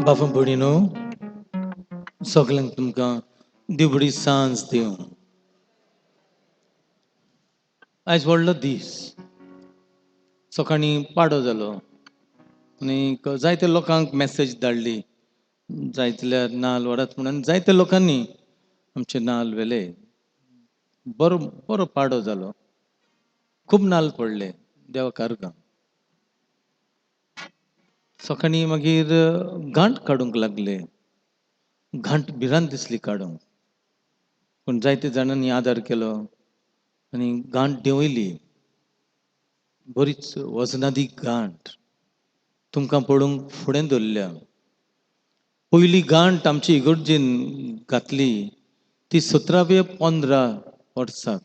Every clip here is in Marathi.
बाबा भयणीनो, सगळ्यांक तुमकां दिवबडी सांज दिवं. आयज व्हडलो दीस. सकाळीं पाडो जालो आनी जायत्या लोकांक मॅसेज धाडली, जायतल्यार नाल्ल व्हरात म्हणून जायत्या लोकांनी आमचे नाल्ल व्हेले. बरो बरो पाडो जालो. खूब नाल्ल पडले. देवाक अर्गां. सकाळीं मागीर गांठ काडूंक लागले. गांठ भिरांत दिसली काडूंक. पूण जायत्या जाणांनी आदार केलो आनी गांठ देंवयली. बरीच वजनादी गांठ तुमकां पडूंक फुडें दवरल्या. पयली गांठ आमची इगर्जेन घातली ती 1715 वर्साक,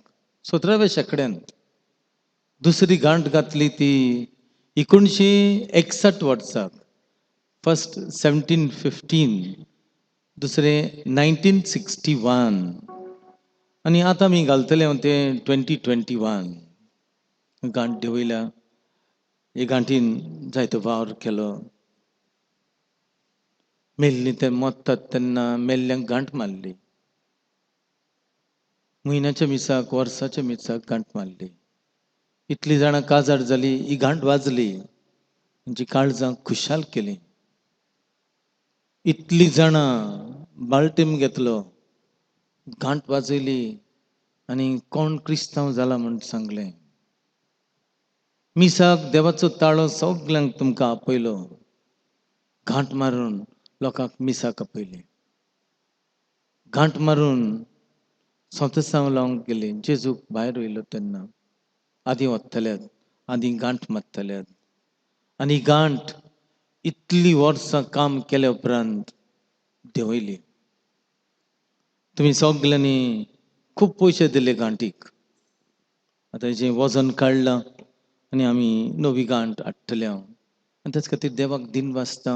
17व्या शेंकड्यांत. दुसरी गांठ घातली ती 1961 वर्साक, फर्स्ट 1715, दुसरें 1961 आनी आतां आमी घालतले ते 2021. गांठ देंवयल्या. हे गांठीन जायतो वावर केलो. मेल्लीं ते मोत्तात तेन्ना मेल्ल्यांक गांठ मारली. म्हयन्याच्या मिसाक, वर्साच्या मिसाक गांठ मारली. इतलीं जाणां काजार जालीं, ही गांठ वाजली, म्हणजे काळजां खुशाल केलीं. इतलीं जाणां बाल्टीम घेतलो, गांठ वाजयली आनी कोण क्रिस्तांव जाला म्हूण सांगलें. मिसाक देवाचो ताळो सगल्यांक तुमकां आपयलो. गांठ मारून लोकांक मिसाक आपयली. गांठ मारून सोंतसांव लावंक गेली. जेजूक भायर वयलो तेन्ना आदीं वतल्यात, आदीं गांठ मारतल्यात. आनी गांठ इतलीं वर्सां काम केल्या उपरांत देंवयली. तुमी सगल्यांनी खूब पयशे दिले गांठीक. आतां हेजें वजन काडलां आनी आमी नवी गांठ हाडटले हांव. आनी तेच खातीर देवाक दिन वाजता,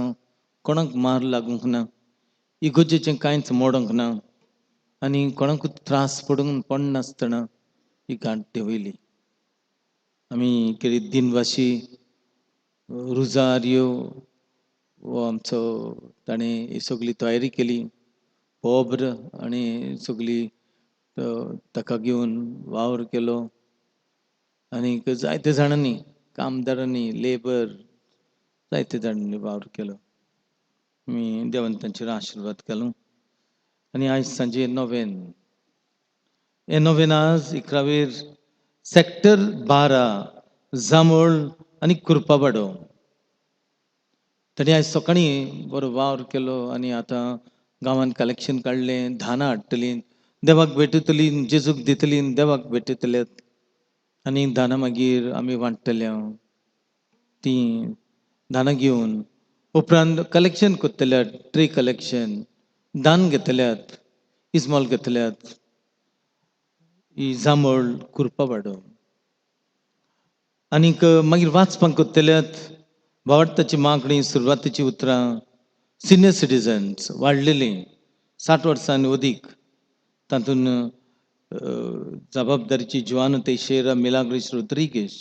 कोणाक मार लागूंक ना, इगोर्जेचें कांयच मोडूंक ना आनी कोणाकूच त्रास पडनासतना ही गांठ देंवयली. आमी कितें दिनवाशी, रुजारियो हो आमचो ताणें ही सगळी तयारी केली. पोब्र आनी सगळी ताका घेवन वावर केलो. आनीक जायत्या जाणांनी, कामदारांनी, लेबर, जायत्या जाणांनी वावर केलो. आमी देवान तांचेर आशिर्वाद घालूं. आनी आयज सांजे नोवेन. हे नोवेन आज 11वेर सेक्टर 12 जांबोळ आनी कुरपावाडो. ताणी आयज सकाळीं बरो वावर केलो आनी आतां गांवांत कलेक्शन काडलें, धानां हाडटलीं, देवाक भेटयतलीं, जेजूक दितलीं, देवाक भेटयतल्यात. आनी धानां मागीर आमी वांट्टले हांव. तीं धानां घेवन उपरांत कलेक्शन करतल्यात, ट्री कलेक्शन, दान घेतल्यात, इस्मॉल घेतल्यात. ही जांबळ कुरपावाडो. आनीक मागीर वाचपाक करतल्यात भावार्थाची मागणी, सुरवातीची उतरां, सिनियर सिटिझन्स, वाडलेलीं, 60 वर्सांनी अदीक. तातूंत जबाबदारीची जुआनो तेशेरा, मिलाग्रीस रोड्रिगेज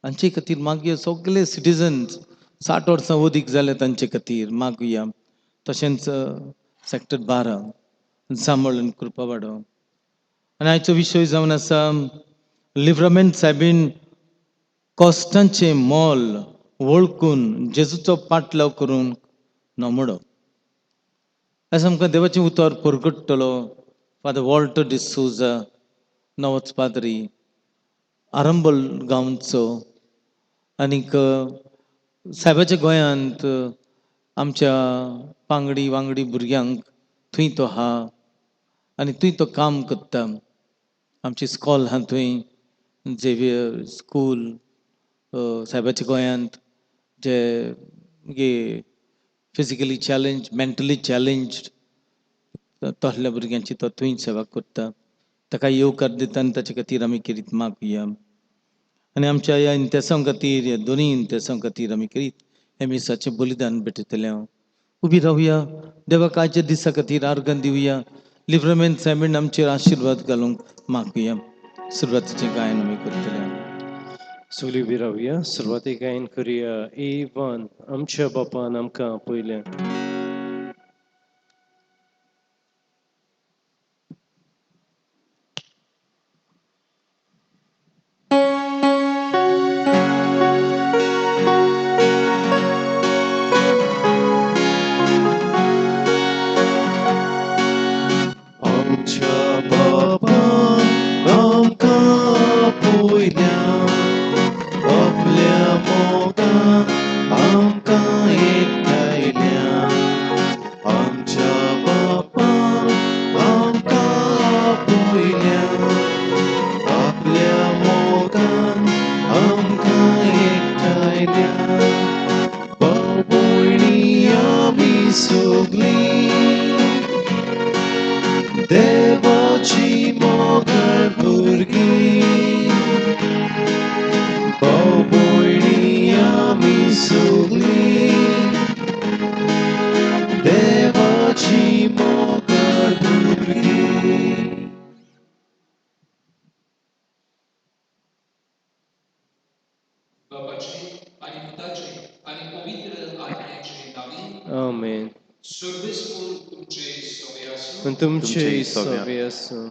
हांचे खातीर मागया. सगळे सिटिझन्स 60 वर्सां अदीक जाले तांचे खातीर मागुया. तशेंच सेक्टर 12 जांबळ आनी कुरपावाडो. आनी आयचो विशय जावन आसा लिव्रामेंट सायबीण कॉस्टांचें मोल वळखून जेजूचो पाटलाव करून नमडो. आयज आमकां देवाचें उतर परगट्टलो फादर वॉल्टर डिसूजा, नवोच पाद्री, आरंबोल गांवचो. आनीक सायबाच्या गोंयांत आमच्या पांगडी वांगडी भुरग्यांक थंय तो आहा आनी थंय तो काम करता. आमची स्कॉल आहा थंय, झेवियर स्कूल सायबाच्या गोंयांत, जे फिजिकली चॅलेंज, मेंटली चॅलेंज्ड तसल्या भुरग्यांची तो थंय सेवा करता. ताका येवकार दिता आनी ताचे खातीर आमी कितें मागुया. आनी आमच्या ह्या इंतेसां खातीर, ह्या दोनी इंतेसां खातीर आमी कितें हे मिसाचें बलिदान भेटयतले हांव. उबी रावया. देवाक आयच्या दिसा खातीर आर्गां दिवया. लिव्रामेंट सायबीण आमचेर आशिर्वाद घालूंक मागुया. सुरवातीचें गायन आमी करतले हांव. सगळीं उबी रावया. सुरवातेक गायन करुया. ए वन, आमच्या बापान आमकां आपयलें. मोगान आमकां एकठांयल्या आमच्या बापान आमकां आपयल्या आपल्या मोगान आमकां एकठांयल्या भाव भयणी आमी सगळीं देवाची मोगाळ भुरगीं भाव भयणी आमी सगळीं देवाची मोगाळ भुरगीं. बापाचे आणि पुताचे आणि पवित्र आत्म्याचे नावे आमेन. सर्वेस्पूर तुमचे सवे असो. तुमचे सवे असो.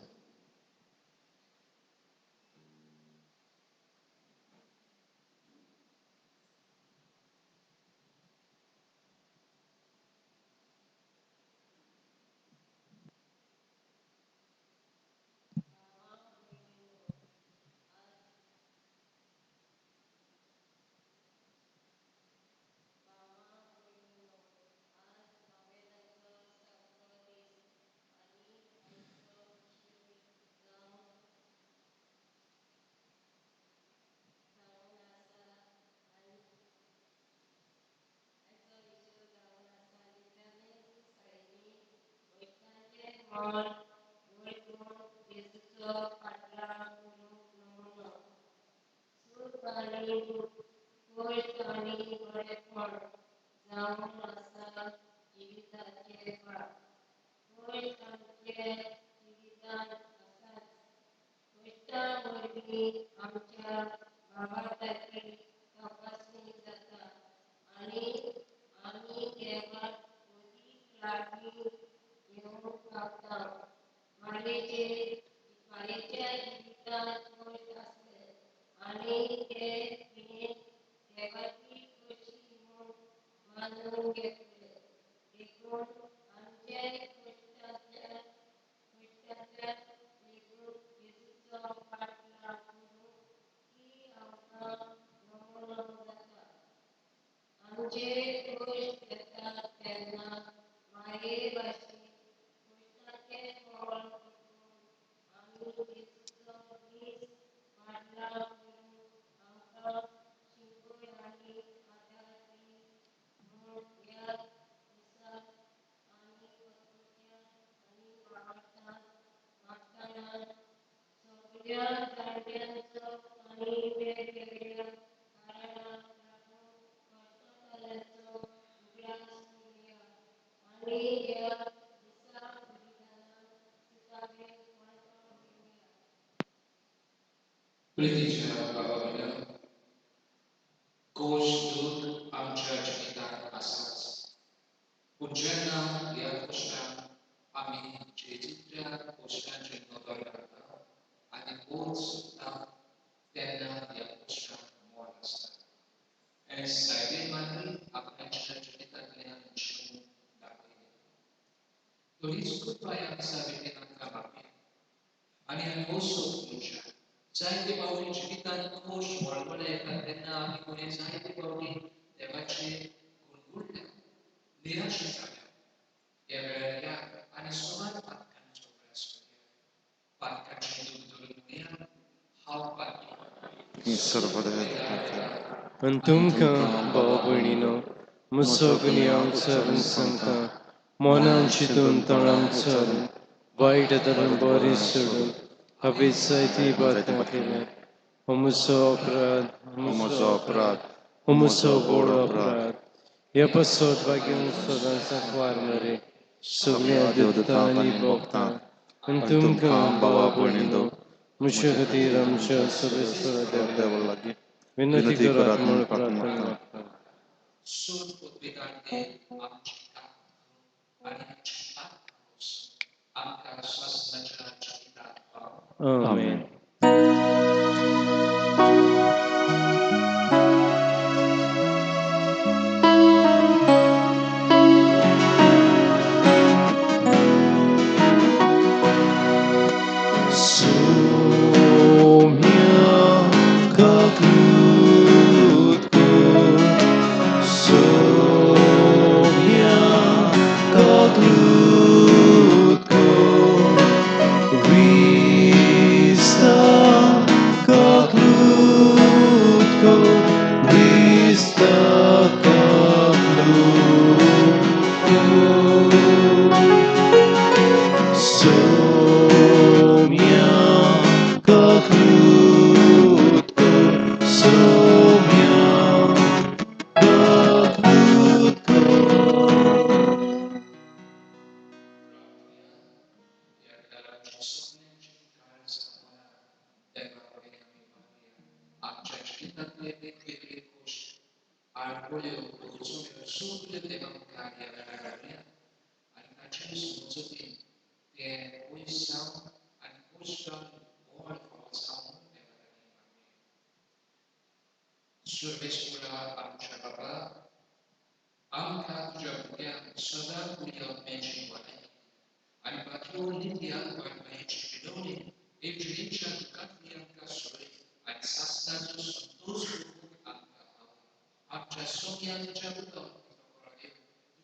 प्रितीच्या भावांनो, कोश दूत आमच्या जिवितात आसाच. पूण जेन्ना ह्या कोश्टांत आमी जेजूच्या कोश्टांचे नदर घालता आनी कोच सुद्दां तेन्ना ह्या कोश्टांत मोल आसता. आनी सायबीणमांनी आपणाच्या जिवितांतल्यान जीवन दाखयलें. तरीच पांयाक सायबीणेन आमकां मागलें आनी आमी वचून तुमच्या जायते पावटी जिवितांत खोश वळवळे येता तेन्ना आमी कोणी जायते पावटी देवाचे गुणगुणल्या निराशे जाल्या. ह्या वेळार या आनी समान पातकांचो अभ्यास करुया. पातकांची दूख धरून म्हणया, हांव पातकी आनी तुमकां भाव भयणीनो म्हजो गुन्यांव चरून सांगता मोनान चिंतून तळान चलून वायट धरून बरें सोडून हांवें जायतीं पातकां केल्यात. हो म्हजो अपराध हो म्हजो व्हड अपराध. ह्या पासत वागून सदांच सांकवार मरे सगळ्या देवदूतां आनी भक्तां आनी तुमकां भावा भयणीनो म्हजे खातीर आमच्या सर्वेस्वर देवा लागीं विनंती करात म्हूण प्रार्थना मागता. सूट पुत्रिकांनी आमची कात आनी आमची आत्मा आमकां स्वास्थ्याच्या जिवितांत पाव. आमेन. Jak dalam chisomne cinta sama Dewa kami Maria. Acea cinta de coș, arbolul dulciume suflet de mâncare a Maria, în acest mulțumim de uisau, în cuștan ori folosau de Maria. Survescula am cebaba, am capjabia, soda curia menșingoane, în patriul Lidia, în aici piloni, e judicia Catvia Casoi, în sasnatus dos Acea Sonia începută,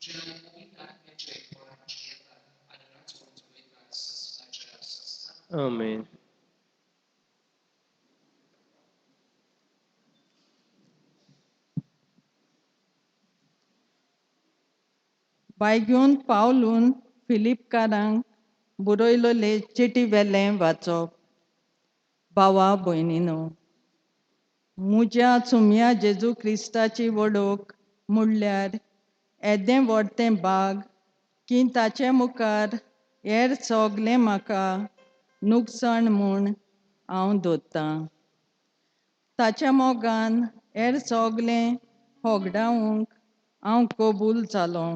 Ducerea comunitate cei coragieta, adevărați mulțumită să acea să. Amen. बायग्यून पावलून फिलिपकारांक बरयलोले चिटी वेलें वाचप. भावा भयणीनो, म्हज्या चुम्या जेजू क्रिस्ताची वडोवक म्हणल्यार येदें व्हडतें बाग की ताचे मुखार हेर सगलें म्हाका नुकसाण म्हूण हांव धरतां. ताच्या मोगान हेर सगलें होगडावंक हांव कबूल जालो.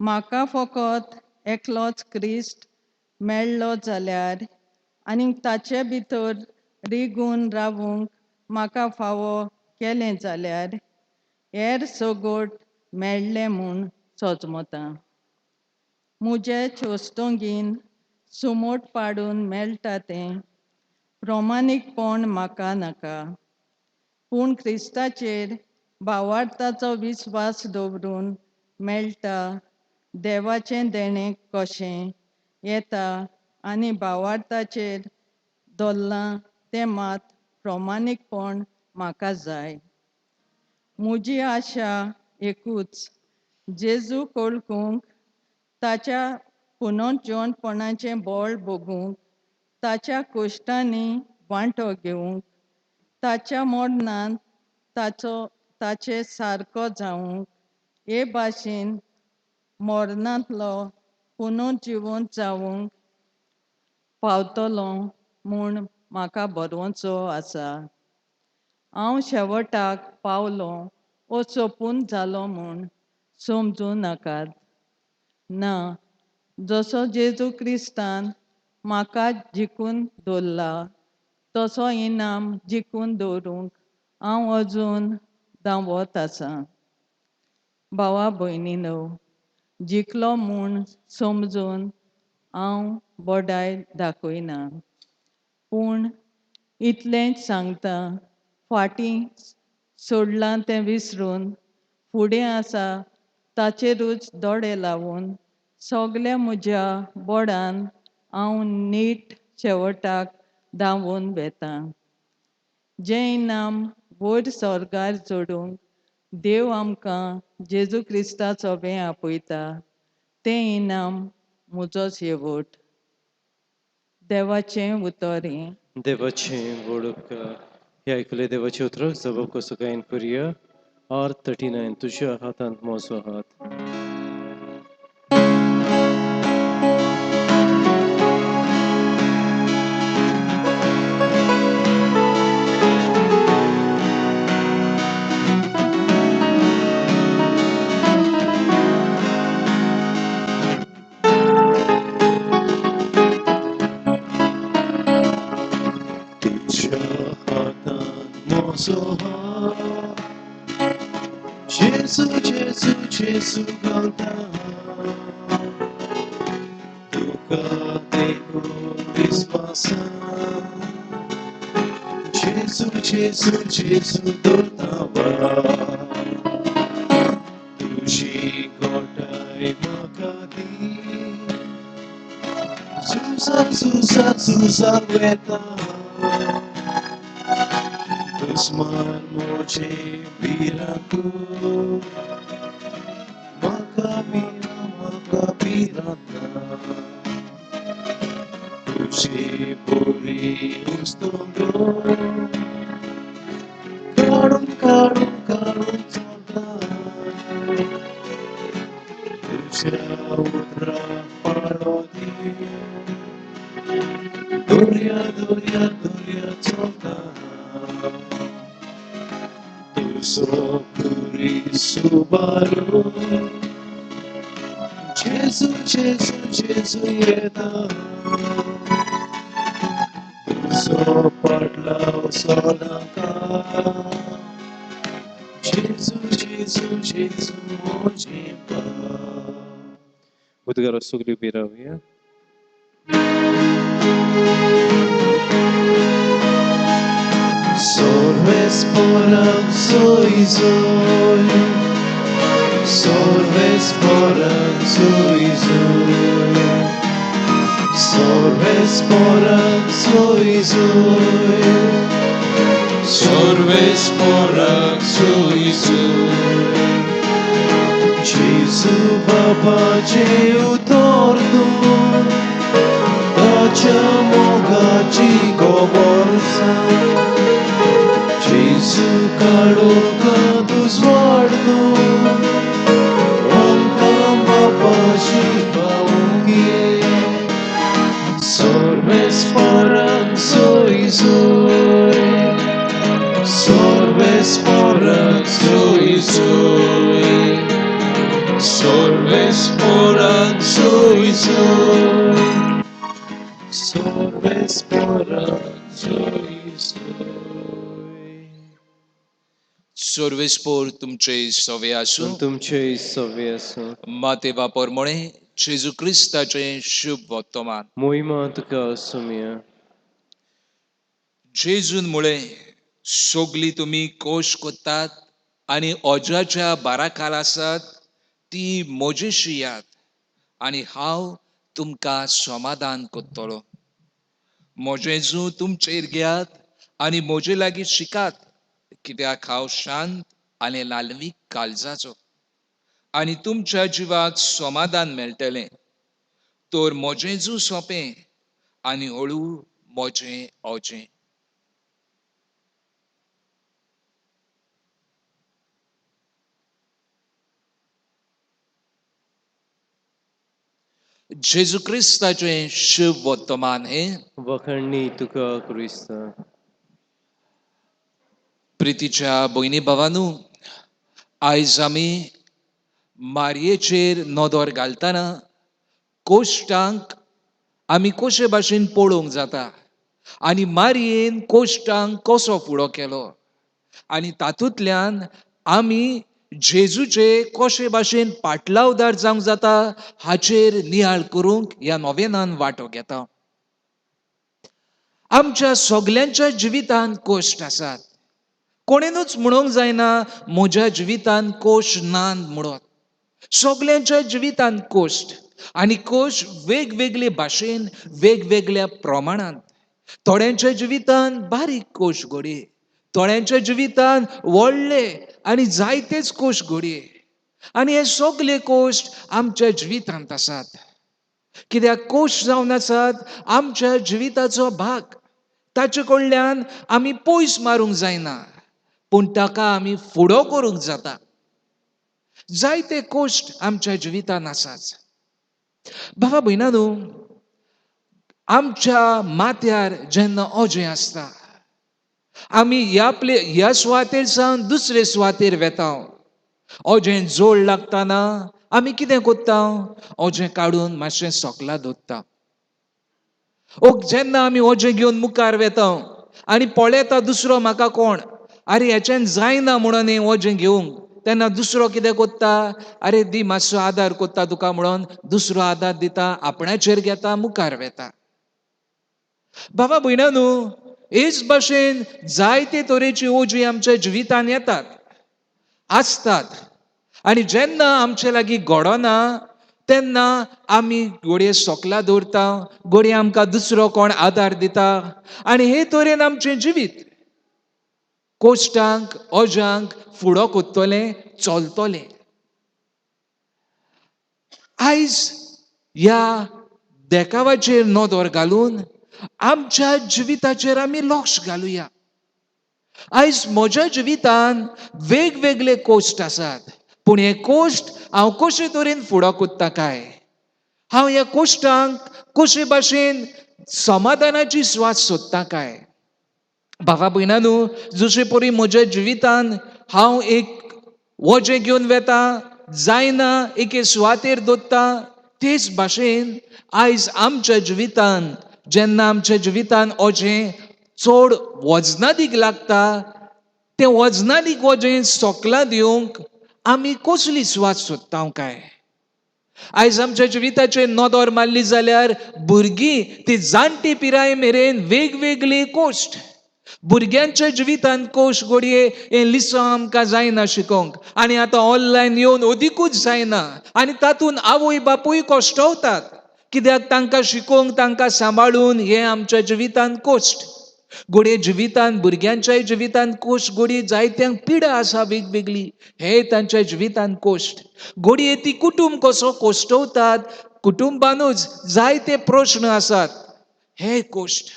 म्हाका फकत एकलोच क्रिस्ट मेळ्ळो जाल्यार आनी ताचे भितर रिगून रावूंक म्हाका फावो केलें जाल्यार हेर सगोट मेळ्ळें म्हूण सोजमतां. म्हजे चोस्तोंगीन सुमोट पाडून मेळटा तें प्रमाणीकपण म्हाका नाका, पूण क्रिस्ताचेर भावार्थाचो विस्वास दवरून मेळटा देवाचें देणें कशें येता आनी भावार्थाचेर दवरलां तें मात प्रमाणीकपण म्हाका जाय. म्हजी आशा एकूच, जेजू कळकूंक, ताच्या पुनर्जीवनपणाचें बळ भोगूंक, ताच्या कश्टांनी वांटो घेवंक, ताच्या मरणांत ताचे सारको जावंक, हे भाशेन मरणांतलो पुनर्जीवन जावंक पावतलो म्हूण म्हाका बरोवचो आसा. हांव शेवटाक पावलो वो सोंपून जालो म्हूण समजूं नाकात. ना, जसो जेजू क्रिस्तान म्हाका जिखून दवरला, तसो इनाम जिखून दवरूंक हांव अजून धांवत आसां. भावा भयणीनो, जिखलो म्हूण समजून हांव बोडाय दाखयना, पूण इतलेंच सांगतां, फाटीं सोडलां तें विसरून फुडें आसा ताचेरूच दोळे लावून सगल्या म्हज्या बोडान हांव नीट शेवटाक धांवून वेतां. जें इनाम वयर स्वर्गार जोडूंक देव आमकां जेजू क्रिस्ताचो वें आपयता, तें इनाम म्हजो शेवट. देवाचें उतर हें. देवाचें वडोवकार. हे आयकले देवाचे उतर जबाब कसो गायन करुया. R39 तुज्या हातांत म्हजो हात. Gesù canta, Duca Deus dispassa. Gesù dortava, Tuji Cortalim Makati, Susa Veta, Usman Moche Piraku. Makapirata Tusi Puri Ustondo काढून काढून काढून चोरता तुझ्या उतरा पाळोदी दोऱ्या दोऱ्या दोऱ्या चोरता तुझो पुरी सुबारू जेजू जेजू जेजू येता तुझो पाटलाव सोनाका जेजू जेजू जेजू मोजे पा उद्गार सगळी उभी राहूया Sorves poram soi soi Sorves poram soi soi Sorves poram soi soi Sorves poram soi soi Gesù Baba Geu torno Dacciamo gaci coborsa Gesù caro canto sguardo Onkam Baba Shiva ungie Sorves poram soi soi Sorves poram soi soi Sorves poram soi soi Sorves poram soi soi सर्वेस्पोर तुमचे सवे आसूं तुमचे सवे आसूं मातेवा परमणे जेजू क्रिस्ताचे शुभ वर्तमान मोहिमा तुका सुमिया जेजून मुळे सोगली तुम्ही कोश कोत्तात आणि ओजाच्या बाराखाल आसात ती मोजेशी यात आणि हांव तुमकां समाधान कोत्तलो मोजेजू तुमचेर घेयात आणि मोजे लागीं शिकात कित्याक हांव शांत आनी लालवीक काळजाचो आणि तुमच्या जिवाक समाधान मेळटलें तर मोजेजू सोंपें आनी हळू मोजें ओजें जेजू क्रिस्ताचें शुभ वर्तमान हे वखणी तुका क्रिस्ता प्रितीच्या भयणी भावांनो आयज आमी मारयेचेर नदर घालतना कोश्टांक आमी कशे भाशेन पळोवंक जाता आनी मारयेन कोश्टांक कसो फुडो केलो आनी तातूंतल्यान आमी जेजूचे कशे भाशेन पाटलावदार जावंक जाता हाचेर नियाळ करूंक ह्या नोवेनान वांटो घेता आमच्या सगल्यांच्या जिवितांत कोश्ट आसात कोणेनूच म्हणूंक जायना म्हज्या जिवितांत कोश नात म्हणून सगल्यांच्या जिवितांत कोश्ट आनी कोश वेगवेगळे भाशेन वेगवेगळ्या प्रमाणांत थोड्यांच्या जिवितांत बारीक कोश घडये थोड्यांच्या जिवितांत व्हडले आनी जायतेच कोश घडये आनी हे सगळे कोश्ट आमच्या जिवितांत आसात कित्याक कोश जावन आसात आमच्या जिविताचो भाग ताचे कडल्यान आमी पयस मारूंक जायना पूण ताका आमी फुडो करूंक जाता जायते कोश्ट आमच्या जिवितांत आसात भावा भयणानो आमच्या माथ्यार जेन्ना ओजें आसता आमी ह्या सुवातेर सावन दुसरे सुवातेर वेता ओजें जोड लागतना आमी कितें कोत्ता ओजें काडून मातशें सोकला दवरता जेन्ना आमी ओजें घेवन मुखार वेता आनी पळयता दुसरो म्हाका कोण अरे हेच्यान जायना म्हणून हें ओजें घेवंक तेन्ना दुसरो कितें कोत्ता अरे दी मातसो आदार कोत्ता तुका म्हणून दुसरो आदार दिता आपणाचेर घेता मुखार वेता बाबा भयणानो हेच भाशेन जायते तरेची ओजी आमच्या जिवितांत येतात आसतात आनी जेन्ना आमचे लागीं घडना तेन्ना आमी घडये सोकला दवरता घडये आमकां दुसरो कोण आदार दिता आनी हे तरेन आमचें जिवीत कोश्टांक ओजांक फुडो कोत्तोलें चलतलें आयज ह्या देखावाचेर नदर घालून आमच्या जिविताचेर आमी लक्ष घालुया आयज म्हज्या जिवितान वेगवेगळे कोश्ट आसात, पूण हे कोश्ट हांव कशे तरेन फुडो कोत्ता काय, हांव ह्या कोश्टांक कशे भाशेन समाधानाची स्वास सोदता काय. भावा भयणांनो, जशे परी म्हज्या जिवितान हांव एक वजें घेवन वेता, जायना एके सुवातेर दोत्ता, तेच भाशेन आयज आमच्या जिवितान जेन्ना आमच्या जिवितान ओजें चड वजनादीक लागता, तें वजनादीक वजें सोकलां दिवंक आमी कसली स्वास सोदता काय. आयज आमच्या जिविताचेर नदर मारली जाल्यार भुरगीं ती जाणटी पिराये मेरेन वेगवेगळी कोश्ट, भुरग्यांच्या जिवितांत कोश घडये हें लिसो आमकां जायना शिकोवंक, आनी आतां ऑनलायन येवन ओदीकूच जायना, आनी तातूंत आवय बापूय कोश्टवतात, कित्याक तांकां शिकोवंक तांकां सांबाळून हें आमच्या जिवितांत कोश्ट. घडये जिवितांत भुरग्यांच्याय जिवितांत कोश्ट, घडये जायत्यांक पिडा आसा वेगवेगळी, हे तांच्या जिवितांत कोश्ट. घडये ती कुटुंब कसो कोश्टवतात, कुटुंबानूच जायते प्रश्न आसात, हे कोश्ट.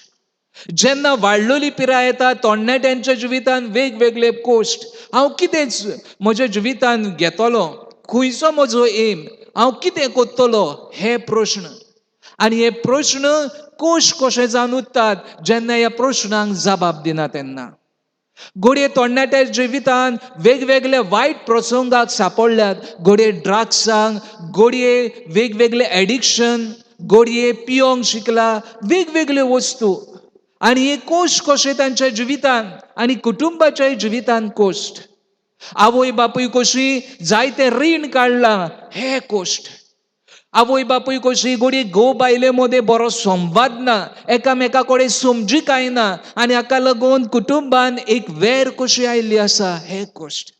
जेन्ना वाडलोली पिराय येता तरणाट्यांच्या जिवितांत वेगवेगळे कोश्ट. हांव कितेंच म्हज्या जिवितांत घेतलो, खंयचो म्हजो एम, हांव कितें कोत्तलो, हे प्रश्न. आनी हे प्रश्न कोश कशे जावन उरतात जेन्ना ह्या प्रश्नांक जबाब दिना तेन्ना. घडये तरणाट्या जिवितांत वेगवेगळे वायट प्रसंगाक सांपडल्यात, घडये ड्रग्सांक, घडये वेगवेगळे एडिक्शन, घडये पियोंक शिकला, वेगवेगळ्यो वस्तू, आनी हे कोश्ट कशे तांच्या जिवितांत आनी कुटुंबाच्या जिवितांत कोश्ट. आवय बापूय कशी जायते रीण काडला, हे कोश्ट. आवय बापूय कशी घडये घोव बायले मदें बरो संवाद ना, एकामेका कडेन समजीक आयना, आनी हाका लागून कुटुंबान एक वेर कशी आयिल्ली आसा, हे कोश्ट.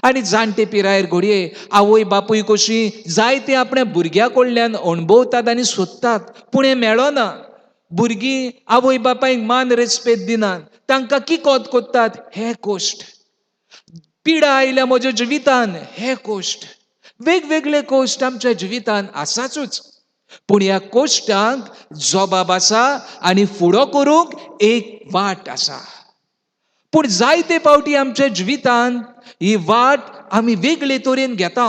आनी जाणटे पिरायेर घडये आवय बापूय कशी जायते आपल्या भुरग्या कडल्यान अणभवतात आनी सोदतात, पूण हें मेळना. भुरगीं आवय बापायक मान रेस्पेद दिनात, तांकां किकोत कोत्तात, हे कोश्ट. पिडा आयल्या म्हज्या जिवितांत, हे कोश्ट. वेगवेगळे कोश्ट आमच्या जिवितांत आसाचूच, पूण ह्या कोश्टांक जबाब आसा आनी फुडो करूंक एक वाट आसा. पूण जायते फावटी आमच्या जिवितांत ही वाट आमी वेगळे तरेन घेता,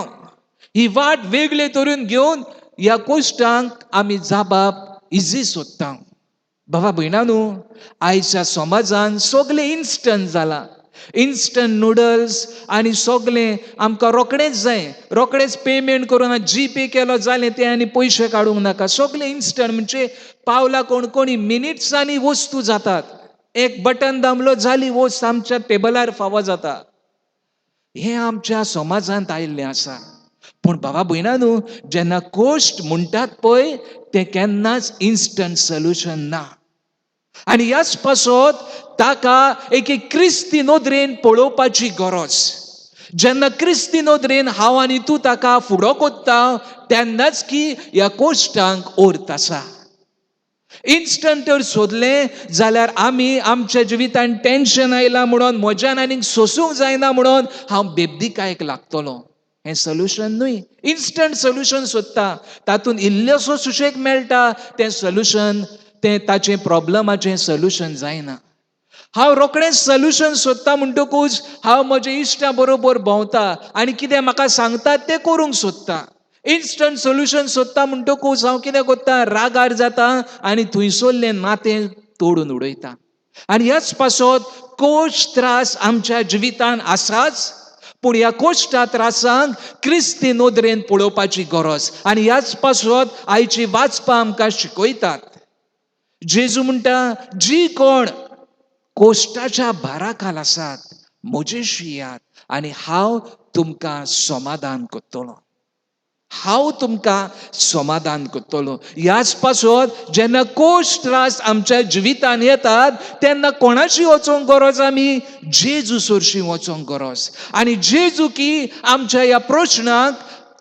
ही वाट वेगळे तरेन घेवन ह्या कोश्टांक आमी जबाब इजी सोदता. भावा भयणांनो, आयच्या समाजान सगळें इन्स्टंट जालां, इन्स्टंट नूडल्स आनी सगळें आमकां रोखडेंच जाय, रोखडेंच पेमेंट करून जी पे केलो जालें तें आनी पयशे काडूंक नाका, सगळें इन्स्टंट. म्हणजे पावला कोणी मिनिट्सांनी वस्तू जातात, एक बटन दामलो जाली वस्त आमच्या टेबलार फावो जाता. हें आमच्या समाजांत आयिल्लें आसा. पूण भावा भयणांनो, जेन्ना कोश्ट म्हणटात पळय तें केन्नाच इन्स्टंट सोल्युशन ना. आनी ह्याच पासत ताका एक क्रिस्ती नदरेन पळोवपाची गरज. जेन्ना क्रिस्ती नदरेन हांव आनी तूं ताका फुडो कोत्ता तेन्नाच की ह्या कोश्टांक अर्थ आसा. इन्स्टंट तर सोदलें जाल्यार आमी आमच्या जिवितांत टेन्शन आयलां म्हणून, म्हज्यान आनीक सोसूंक जायना म्हणून हांव बेबदीकायेक लागतलों, हें सोल्युशन न्हय. इन्स्टंट सोल्युशन सोदता, तातूंत इल्लोसो सुशेग मेळटा, तें सोल्युशन, तें ताचें प्रॉब्लमाचें सोल्युशन जायना. हांव रोखडेंच सोल्युशन सोदता म्हणटकूच हांव म्हज्या इश्टा बरोबर भोंवता आनी कितें म्हाका सांगतात तें करूंक सोदता. इन्स्टंट सोल्युशन सोदता म्हणटकूच हांव कितें करता, रागार जाता आनी थंयसरलें नातें तोडून उडयता. आनी ह्याच पासत कोश्ट त्रास आमच्या जिवितांत आसाच, पूण ह्या कोश्टा त्रासांक क्रिस्ती नदरेन पळोवपाची गरज. आनी ह्याच पासत आयची वाचपां आमकां शिकयतात. जेजू म्हणटा, जी कोण कोश्टाच्या भाराखाल आसात म्हजेशी यात आनी हांव तुमकां समाधान करतलों, हांव तुमकां समाधान करतलों. ह्याच पासत जेन्ना कोश्ट त्रास आमच्या जिवितांत येतात तेन्ना कोणाची वचोंक गरज, आमी जेजू सरशी वचोंक गरज. आनी जेजू की आमच्या ह्या प्रश्नांक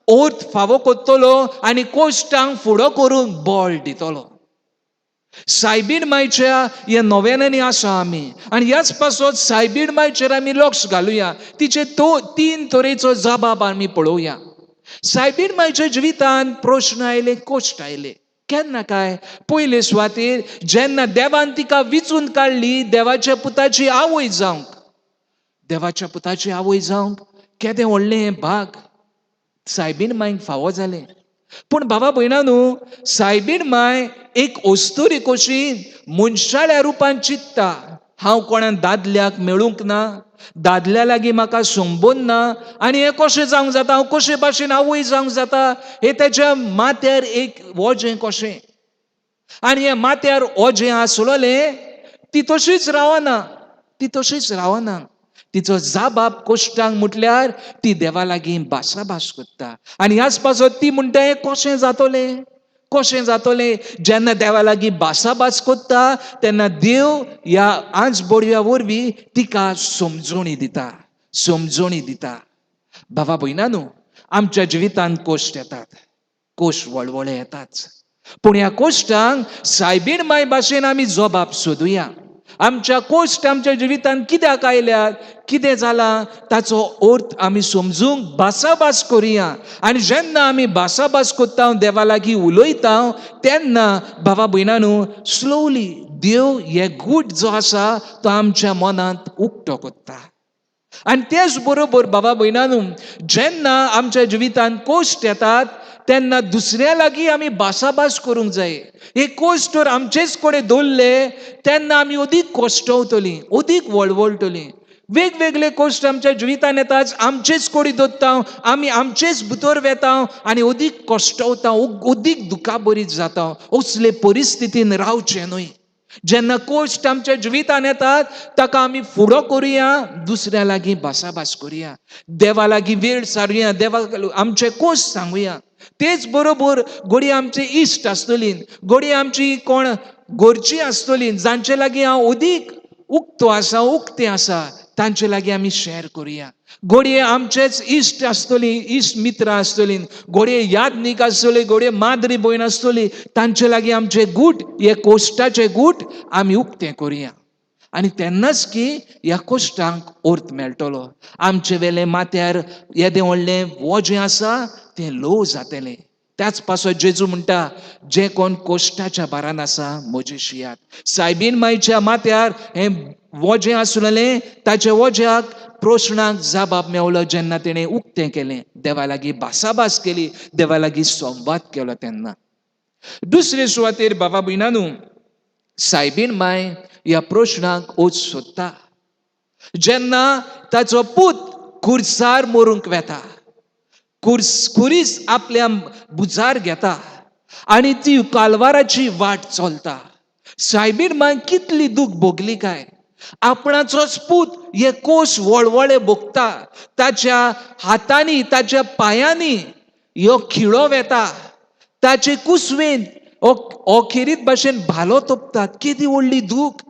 अर्थ फावो करतलो आनी कोश्टांक फुडो करूंक बळ दितलो. सायबीण मायच्या ह्या नोवेनांनी आसा आमी, आनी ह्याच पासत सायबीण मायचेर आमी लक्ष घालुया, तिचे 3 तरेचो जबाब आमी पळोवया. सायबीण मायच्या जिवितांत प्रश्न आयले, कोश्ट आयले. केन्ना काय, पयले सुवातेर जेन्ना देवान तिका विचून काडली देवाच्या पुताची आवय जावंक, देवाच्या पुताची आवय जावंक केदें व्हडलें हें भाग सायबीण मांयक फावो जालें. पूण बाबा भयणांनो, सायबीण मांय एक अस्तुरी कशी मनशाळ्या रुपान चिंतता. हांव कोणाक दादल्याक मेळूंक ना, दादल्या लागीं म्हाका संबंद ना, आनी हें कशें जावंक जाता, हांव कशे भाशेन आवय जावंक जाता, हें तेच्या माथ्यार एक वजें कशें. आनी हें माथ्यार ओजें आसलोलें, ती तशीच रावना. तिचो जाबाब कोश्टांक म्हटल्यार ती देवा लागीं भासाभास करता. आनी ह्याच पासत ती म्हणटा हें कशें जातलें. जेन्ना देवा लागीं भासाभास करता तेन्ना देव ह्या आज बडव्या वरवीं तिका समजोणी दिता. बाबा भयणांनो, आमच्या जिवितांत कोश्ट येतात, कोश्ट व्हडवळे येतात. पूण ह्या कोश्टांक सायबीण मांय भाशेन आमी जबाब सोदुया. आमच्या कोश्ट आमच्या जिवितांत कित्याक आयल्यात, कितें जालां, ताचो अर्थ आमी समजूंक भासाभास करुया. आनी जेन्ना आमी भासाभास करता, देवा लागीं उलयता, तेन्ना बाबा भयणांनो, स्लोली देव हे गूट जो आसा तो आमच्या मनांत उक्तो करता. आनी तेच बरोबर बाबा भयणांनो, जेन्ना आमच्या जिवितांत कोश्ट येतात तेन्ना दुसऱ्या लागीं आमी भासाभास करूंक जाय. हे कोश्ट तर आमचेच कडेन दवरले तेन्ना आमी अदीक कोश्टवतलीं, अदीक वळवळटलीं. वेगवेगळे कोश्ट आमच्या जिवितांत येतात, आमचेच कडेन दवरता, आमी आमचेच भितर वेता आनी अदीक कोश्टवता, अदीक दुखाबरीत जाता. असले परिस्थितीन रावचें न्हय. जेन्ना कोश्ट आमच्या जिवितांत येतात ताका आमी फुडो करुया, दुसऱ्या लागीं भासाभास करुया, देवा लागीं वेळ सारुया, देवाक आमचे कोश्ट सांगुया. तेच बरोबर घोडी आमची इश्ट आसतलीं, घोडी आमची कोण घरचीं आसतलीं, जांचे लागीं हांव अदीक उक्तें आसा, तांचे लागीं आमी शेअर करुया. घोडये आमचेच इश्ट आसतलीं, इश्ट मित्रां आसतलीं, घोडये यादनीक आसतलीं, घोडये माद्री भयण आसतलीं, तांचे लागीं आमचे गूट, हे कोश्टाचे गूट आमी उक्तें करुया. आनी तेन्नाच की ह्या कोश्टांक अर्थ मेळटलो. आमचे वेले माथ्यार येदें व्हडलें वजें आसा तें लो जातलें. त्याच पासत जेजू म्हणटा, जे कोण कोश्टाच्या भारान आसा म्हजेशी यात. सायबीण मांयच्या माथ्यार हें वजें आसलेलें, ताच्या वज्याक प्रश्नांक जाबाब मेवलो जेन्ना तेणें उक्तें केलें, देवा लागीं भासाभास केली, देवा लागीं संवाद केलो तेन्ना. दुसरे सुवातेर बाबा भयणांनो, सायबीण मांय ह्या प्रश्नांक ओज सोदता. जेन्ना ताचो पूत खुर्सार मरूंक वेता, खुरीस आपल्या बुजार घेता आनी ती कालवाराची वाट चलता. सायबीण मांय कितली दूख भोगली काय. आपणाचोच पूत हे कोस वळवळे भोगता, ताच्या हातांनी ताच्या पायांनी ह्यो खिळो वेता, ताचे कुसवेन अखेरीत भाशेन भालो तोपतात. किती व्हडली दूख,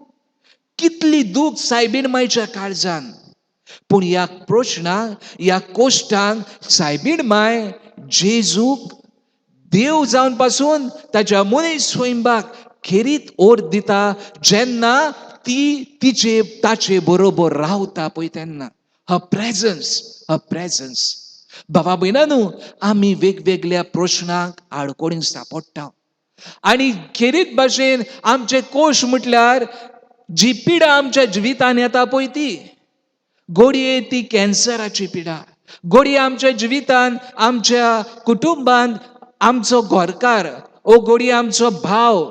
कितली दूख सायबीण मांयच्या काळजान. पूण ह्या प्रश्नांक, ह्या कोश्टांक सायबीण मांय जेजूक देव जावन पासून ताच्या मनीस स्वयंपाक खेरीत अर्थ दिता जेन्ना ती ताचे बरोबर रावता पळय तेन्ना. हर प्रेझन्स. बाबा भयणांनो, आमी वेगवेगळ्या प्रश्नांक आडकोळींक सांपडटा आनी खेरीत भाशेन आमचे कोश म्हटल्यार जी पिडा आमच्या जिवितांत येता पळय ती, घोडये ती कॅन्सराची पिडा, घोडये आमच्या जिवितांत, आमच्या कुटुंबांत आमचो घरकार, ओ घोडये आमचो भाव,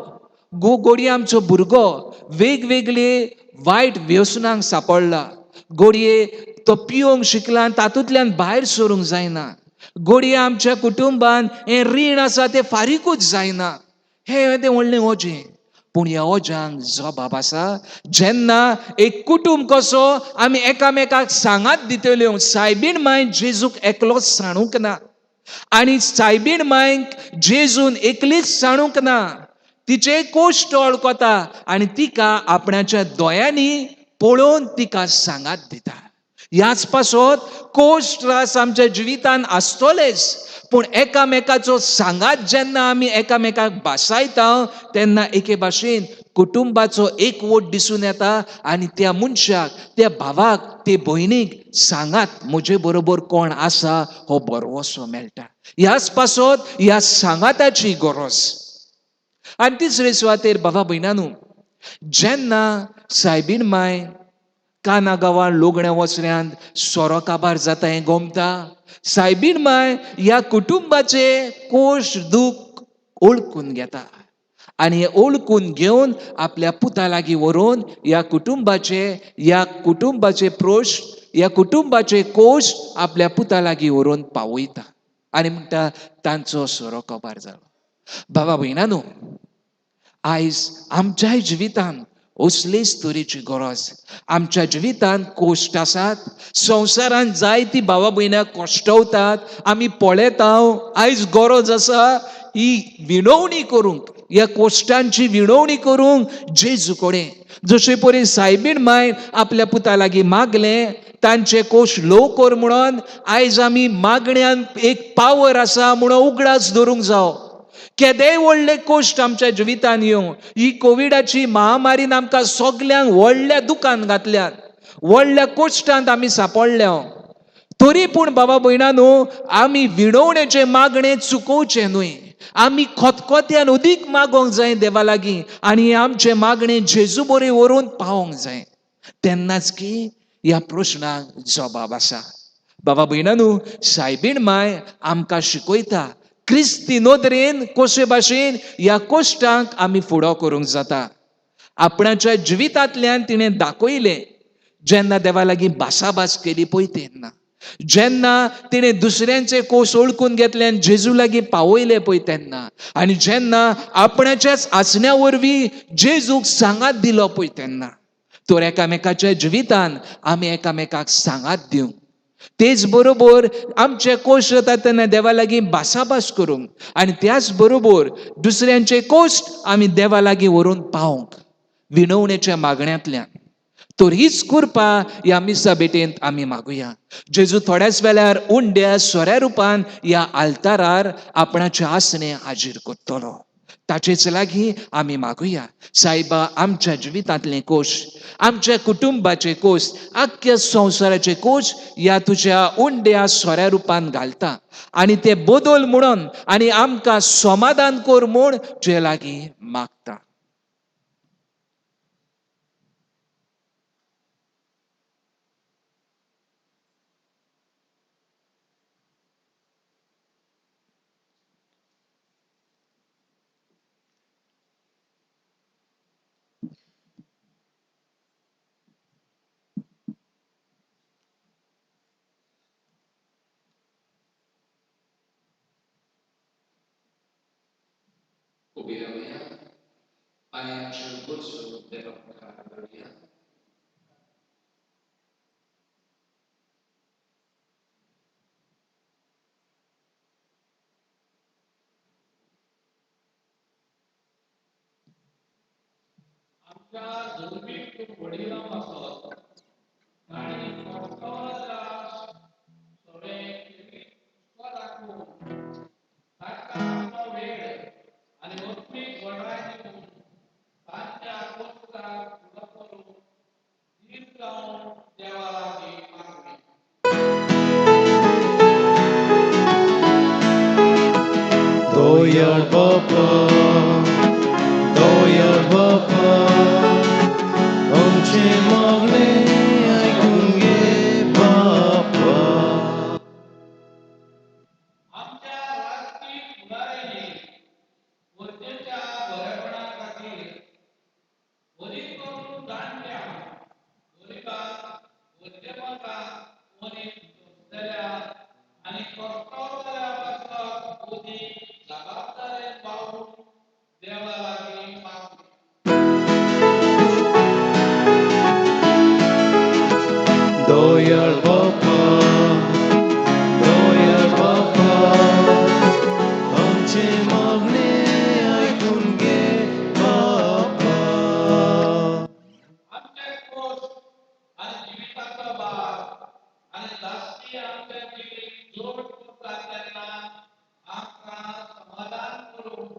घोडये आमचो भुरगो वेगवेगळे वायट व्यसनांक सांपडला. घोडये तो पिवंक शिकला आनी तातूंतल्यान भायर सरूंक जायना. घोडये आमच्या कुटुंबांत हें रीण आसा तें फारीकूच जायना. हें तें व्हडलें ओजें. पूण ह्या ओज्यांक जबाब आसा जेन्ना एक कुटुंब कसो आमी एकामेकाक सांगात दितल्यो. सायबीण मांय जेजूक एकलोच सांडूंक ना आनी सायबीण मांयक जेजून एकलीच सांडूंक ना. तिचे कोश्ट वळखता आनी तिका आपणाच्या दोळ्यांनी पळोवन तिका सांगात दिता. ह्याच पासत कोश्ट त्रास आमच्या जिवितांत आसतलेच, पूण एकामेकाचो सांगात जेन्ना आमी एकामेकाक भासायता तेन्ना एके भाशेन कुटुंबाचो एकवट दिसून येता आनी त्या मनशाक, त्या भावाक, ते भयणीक सांगात म्हजे बरोबर कोण आसा हो बरवसो मेळटा. ह्याच पासत ह्या सांगाताची गरज. आनी तिसरे सुवातेर बाबा भयणांनो, जेन्ना सायबीण मांय काना गांवां लोगण्या वसऱ्यांत सोरो काबार जाता हें गोमता. सायबीण माय ह्या कुटुंबाचे कोश दूख ओळखून घेता आनी हे ओळखून घेवन आपल्या पुता लागीं व्हरून ह्या कुटुंबाचे प्रोश, ह्या कुटुंबाचे कोश आपल्या पुता लागीं व्हरून पावयता आनी म्हणटा तांचो सोरो काबार जालो. भावा भयणानो, आयज आमच्याय जिवितांत असलेच तरेची गरज. आमच्या जिवितांत कोश्ट आसात, संवसारांत जायतीं भावा भयणां कोश्टवतात, आमी पळयता. आयज गरज आसा ही विणवणी करूंक, ह्या कोश्टांची विणवणी करूंक जेजू कडेन. जशे परी सायबीण माय आपल्या पुता लागीं मागलें तांचे कोश ल्हव कर म्हणून, आयज आमी मागण्यांत एक पावर आसा म्हणून उगडास धरूंक जाय. केदेय व्हडले कोश्ट आमच्या जिवितांत येवं, ही कोविडाची महामारीन आमकां सगल्यांक व्हडल्या दुखान घातल्यात, व्हडल्या कोश्टांत आमी सांपडल्या. तरी पूण बाबा भयणानो, आमी विणवणेचे मागणे चुकोवचे न्हय. आमी खतखत्यान उदीक मागोंक जाय देवा लागीं आनी आमचे मागणे जेजू बरें व्हरून पावोंक जाय. तेन्नाच की ह्या प्रश्नाक जबाब आसा. बाबा भयणानो, सायबीण माय आमकां शिकयता क्रिस्ती नदरेन कशे भाशेन ह्या कोश्टांक आमी फुडो करूंक जाता. आपणाच्या जिवितांतल्यान तिणें दाखयलें, जेन्ना देवा लागीं भासाभास केली पळय तेन्ना, जेन्ना तिणें दुसऱ्यांचे कोश ओळखून घेतले आनी जेजू लागीं पावयले पळय तेन्ना, आनी जेन्ना आपणाच्याच आसण्या वरवीं जेजूक सांगात दिलो पळय तेन्ना, तर एकामेकाच्या जिवितांत आमी एकामेकाक सांगात दिवंक, तेच बरोबर आमचे कोश जाता तेन्ना देवा लागीं भासाभास करूंक, आनी त्याच बरोबर दुसऱ्यांचे कोश्ट आमी देवा लागीं व्हरून पावंक विणवणेच्या मागण्यांतल्यान. तर हीच कृपा ह्या मिसा बेटेंत आमी मागुया. जेजू थोड्याच वेळार उंड्या सोऱ्या रुपान ह्या आल्तारार आपणाचे आसणे हाजीर करतलो. ताचेच लागीं आमी मागुया, सायबा आमच्या जिवितांतले कोश, आमच्या कुटुंबाचे कोश, आख्ख्या संवसाराचे कोश ह्या तुज्या उंड्या सोऱ्या रुपान घालता आनी ते बदल म्हणून आनी आमकां समाधान कर म्हूण तुजे लागीं मागता. आनी आमचे गोरसो देवा मुखार दवरया. आमच्या धर्मीक वडिलां आसत आनी कोर्ताला सगळे राखून तांकां आपलो वेळ आनी वखदीक वडराय दिवन तांच्या कोश्टाक पुरो करूंक दीर्घ जावन देवा लागीं मागणे. Doyar Baba, Doyar Baba, आमचे मागणे ऐकून घे बाबा. आमच्या राजकीय फुडाऱ्यांनी वर्जेच्या बरेपणा खातीर बरी करून जाणट्या गरिबांक वर्जेपणाक मनीस सोंसलेल्या आनी कोर्तावलेल्या पासत उदीक जबाबदारेन पावूंक देवा लागीं मागणे. Doyar Baba, Doyar Baba, आमचे मागणे ऐकून घे बाबा. आमचे कोश आनी जिविताचो भार आनी लास्टी आमचे जिवीत जोड करता तेन्ना आमकां समाधान करूंक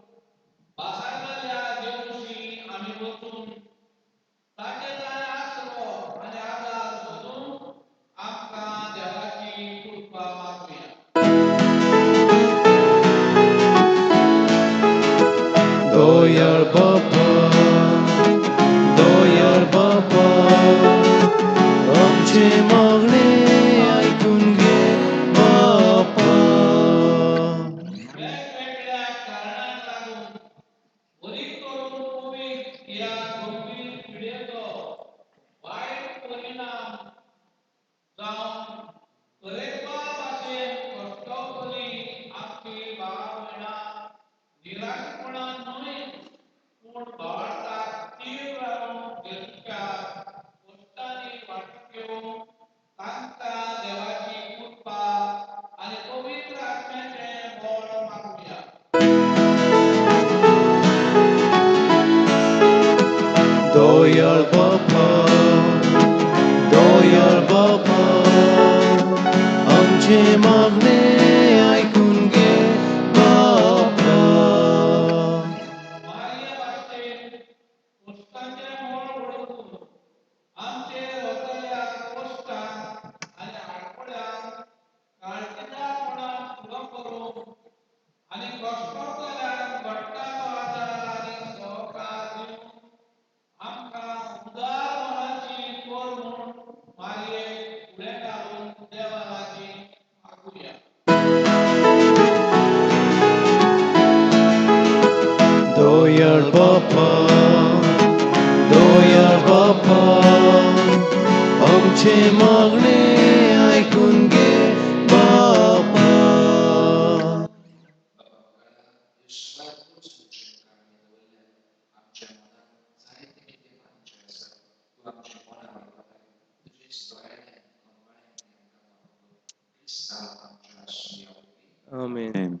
भासायलेल्या देवशी आमी वचून ताचे ताणें आसरो आनी आदार सोदूंक आमकां देवाची कृपा मागुया. Doyar Baba, Doyar Baba, जावं तरेकवार भाशेन कश्टपणी आमची भावना निराशपणान न्हय पूण भावार्थाक तीव्र रावन जेजूच्या कश्टांनी वांटो घेवंक तांकां देवाची कृपा आनी पवित्र आत्म्याचें बळ मागुया. Doyal Baba, आमचे मागणे ऐकून घे बाबा. मारिया भाशेन कश्टांचें मोल वळखून आमचेर येतल्या कश्टां आनी आडखळ्यांक काळजिदारपणान पुरो करूंक आनी कश्टकर्त्यांक घडटाचो आदार आनी सहकार दिवंक आमकां उदार मनाची कर म्हूण मारयेक फुडें घालून देवा लागीं मागुया. Doyal Baba, आमचे मागणे ऐकून घे बाबा. Amen.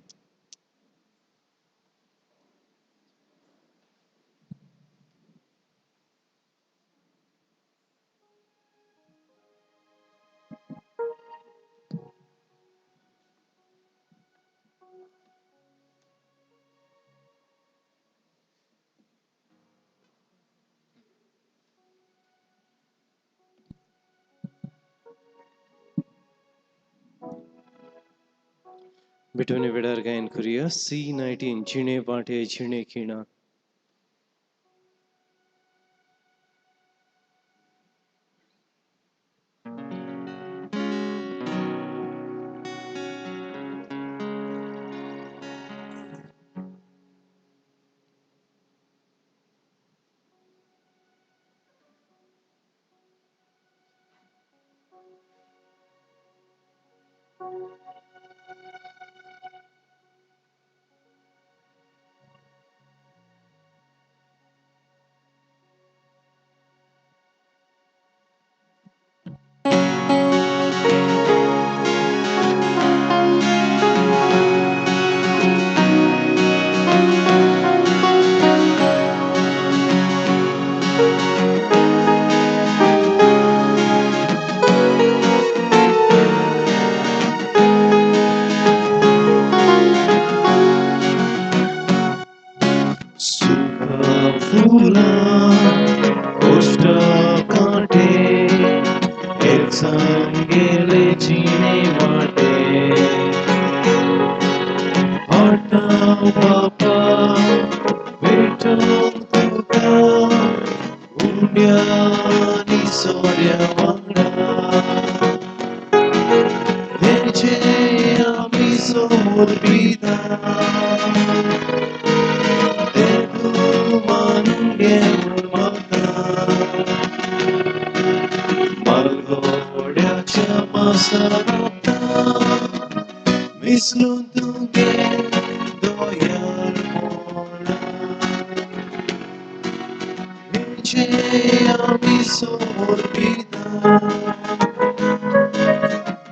बिटोने वेडार गायन करूया C19 जिणे वाटे जिणे खिणा. फूला कोष्ट काटे एक गेले जिणे वाटे. हटा बापा भेटो तुका उड्या आणि सोड्या वांगडा. हेचे आमी सोडविता Malgoड्याच्या मासाराता मिसळून तुगे दोयार मोडा. हेचे आमी सोडविता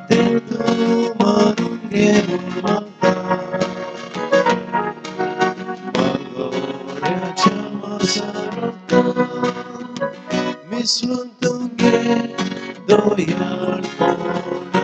देव तूं मारून घे म्हूण मागता. Malgoड्याच्या मासाराता मिसळून तुगे दोयार मोडा.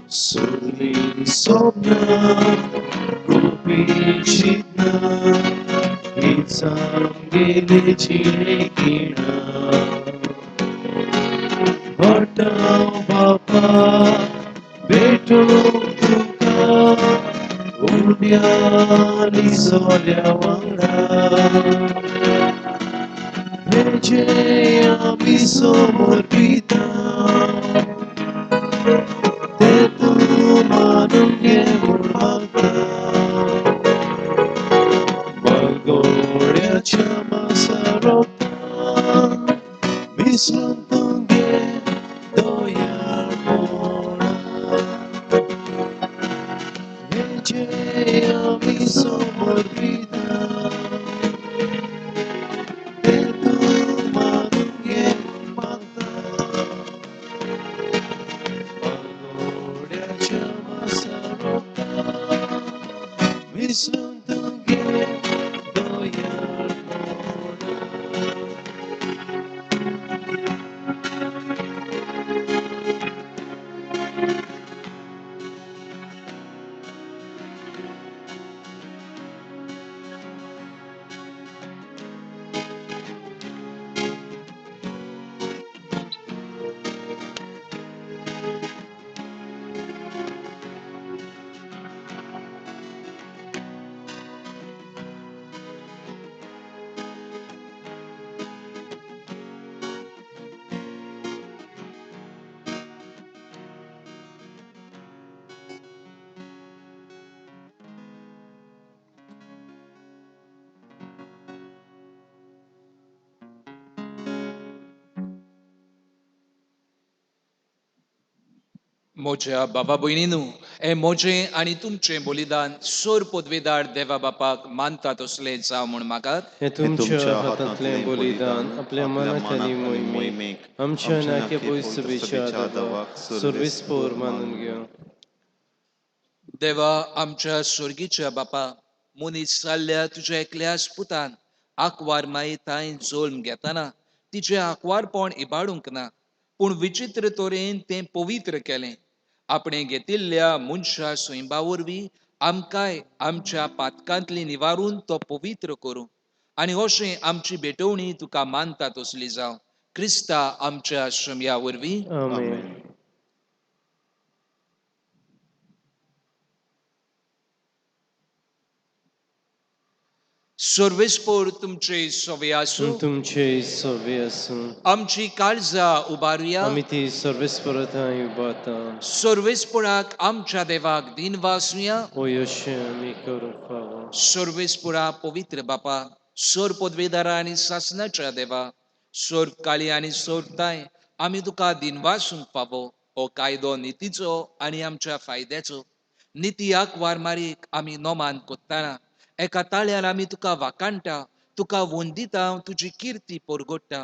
Soli sopna, kupicitna, itzangele chilekina. Hata bapa, beto tuka, udyani आनी सोऱ्या वांगडा हे जे आमी समोर पिता ते तूं मानून घे म्हूण मागता मागोड्याच्या मासारोता विसरून तुगे दोयाळ मोडा हे जे आमी समोर पिता ते तूं मानून घे म्हूण मागता मागोड्याच्या मासारोता विसरून तुगे दोयाळ मोडा मोज्या बाबा भयणीनू हे मोजें आनी तुमचें बलिदान सोर पदवेदार देवा बापाक मानता तसलें जावं म्हूण मागात हे तुमच्या हातांतलें बलिदान आपल्या मनांतल्यानी मोहिमेक आमच्या नाक्या पयसुबेच्या देवाक सर्वेस्पोर मानून घेवं देवा आमच्या स्वर्गीच्या बापा मनीस जाल्ल्या तुज्या एकल्याच पुतान आंकवार मायेताय जोल्म घेतना तिचें आंकवारपण इबाडूंक ना पूण विचित्र तरेन तें पवित्र केलें आपणे घेतिल्ल्या मनशा स्वयंबा वरवीं आमकांय आमच्या पातकांतली निवारून तो पवित्र करूं आनी अशें आमची भेटवणी तुका मानता तसली जावं क्रिस्ता आमच्या श्रम्या वरवीं आमेन सर्वेस्पोर तुमचे सवे आसूं तुमचे सवे आसूं आमची काळजां उबारुया आमी ती सर्वेस्परताय उबारता सर्वेस्पोराक आमच्या देवाक दिन वासुया ओ अशें आमी करूंक फावो सर्वेस्पुरा पवित्र बापा सोर पदवेदारा आनी सासणाच्या देवा सोर काळी आनी सोरताय आमी तुका दिनवासूंक फावो हो कायदो नितीचो आनी आमच्या फायद्याचो नितीयाक वारमारीक आमी नोमान कोत्ताना एका ताळ्यान आमी तुका वाकाणटा तुका वंदिता तुजी किर्ती परगोडटा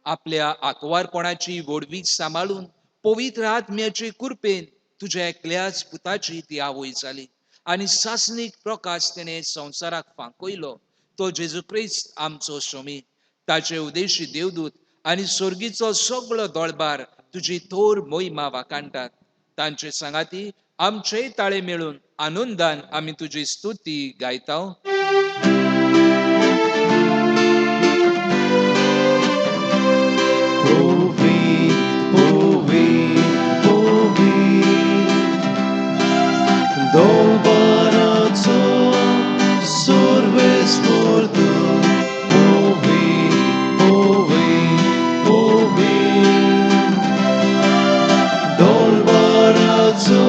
आपल्या आंकवारपणाची वडवीक सांबाळून पवित्र आत्म्याचे कुरपेन तुज्या एकल्याच पुताची ती आवय जाली आनी सासणीक प्रकाश तेणे संवसाराक फांकयलो तो जेजू क्रिस्त आमचो स्वामी ताचे उदेशी देवदूत आनी स्वर्गीचो सगळो दोळबार तुजी थोर मोहिमा वाकाणटात तांचे सांगाती आमचेय ताळे मेळून आनंदान आमी तुजी स्तुती गायता Dolbaraco सर्वेस्पोर तूं Dolbaraco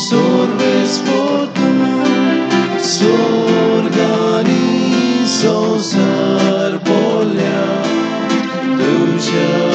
सर्वेस्पोर तूं स्वर्गानी संसार बोल्या तुझ्या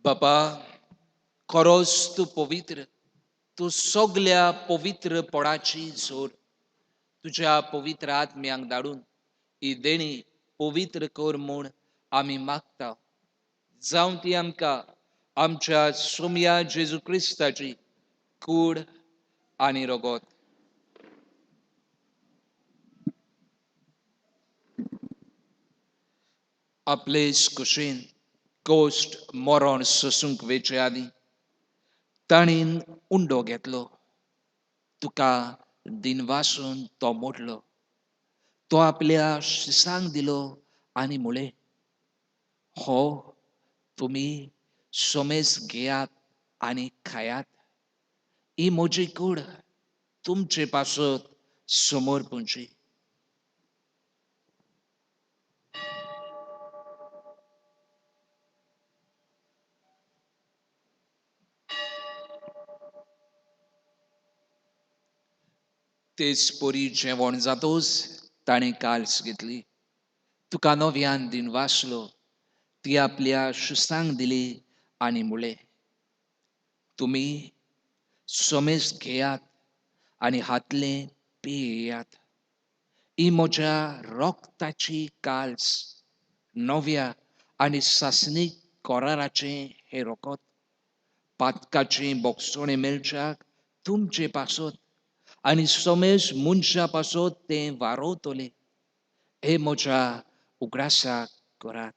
बापा खरोच तूं पवित्र तूं सगल्या पवित्रपणाची जोर तुज्या पवित्र आत्म्यांक धाडून ही देणी पवित्र कर म्हूण आमी मागता, जावं ती आमकां आमच्या सोम्या जेजू क्रिस्ताची कूड आनी रगत. आपलेच कुशीन गोश्ट मरण सोसूंक वेचे आदी ताणीन उंडो घेतलो, तुका दिनवासून तो मोडलो. तो आपल्या शिसांक दिलो आनी म्हळें, हो तुमी सोमेस घेयात आनी खायात. ही म्हजी कूड तुमचे पासत समर्पणची. तेच पोरी जेवण जातोच ताणें काल्स घेतली, तुका नव्यान दिन वासलो. ती आपल्या शिसांक दिली आनी म्हळें, तुमी सोमेस घेयात आनी हातलें पियेयात. ही म्हज्या रोगताची काल्स, नव्या आनी सासणीक कोराराचें हें रोगत. पातकाचें बोगसोणें मेलच्याक तुमचे पासत आनी सोमेस मनशा पासत तें वारोवतलें. हे म्हज्या उगडासाक करात.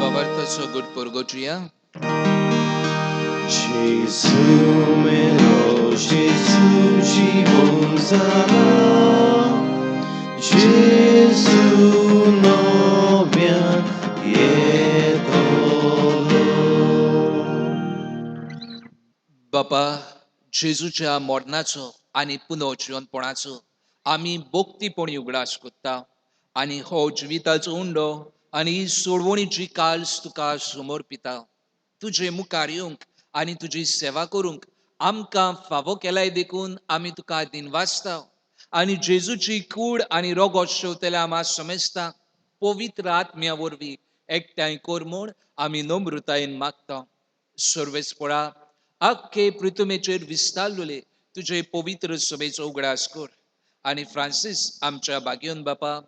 Babartaso good purgogia. Jésus meu, Jésus জীবন জালা, Jésus novian jedolo. बापा, जेजूच्या मोडनाचो आनी पुनर्जीवनपणाचो आमी भोक्तीपणी उगडास कोत्ता आनी हो जिविताचो उंडो आनी ही सोडवणीची काल्स तुका समर्पिता. तुजे मुखार येवंक आनी तुजी सेवा करूंक आमकां फावो केलाय देखून आमी तुका दिनवासता आनी जेजूची कूड आनी रोगत शेवतल्या आमा समेजता. पवित्र आत्म्या वरवीं एकठांय कर म्हूण आमी नम्रतायेन मागता. सर्वेस्परा आख्खे पृथ्वीचेर विस्तारलोले तुजे पवित्र सभेचो उगडास कर आनी फ्रांसीस आमच्या बागयोन बापा,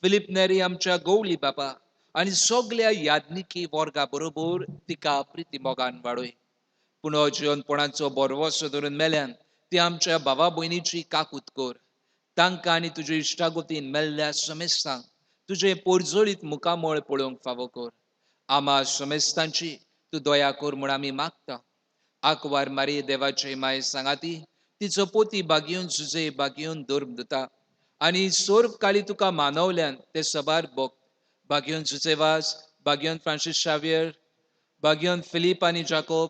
फिलिप नेरी आमच्या गवळी बापा आनी सगळ्या याज्ञिकी वर्गा बरोबर तिका प्रिती मोगान वाडय. पुनर्जीवनपणाचो बरवसो धरून मेल्यान ती आमच्या भावा भयणीची काकूत कर. तांकां आनी तुजे इश्टागतीन मेल्ल्या समेस्तांक तुजे पोरजोळीत मुखामळ पळोवंक फावो कर. आमा समेस्तांची तूं दया कर म्हूण आमी मागता. आकवार मारी देवाचे माय सांगाती तिचो पोती बागयोन झुजे बागयोन धर्म दिता आनी सोर्व काळी तुका मानवल्यान ते सबार भोग बागयोन झुजेवास, बागयोन फ्रांसीस शावियर, बागयोन फिलीप आनी जाकोब,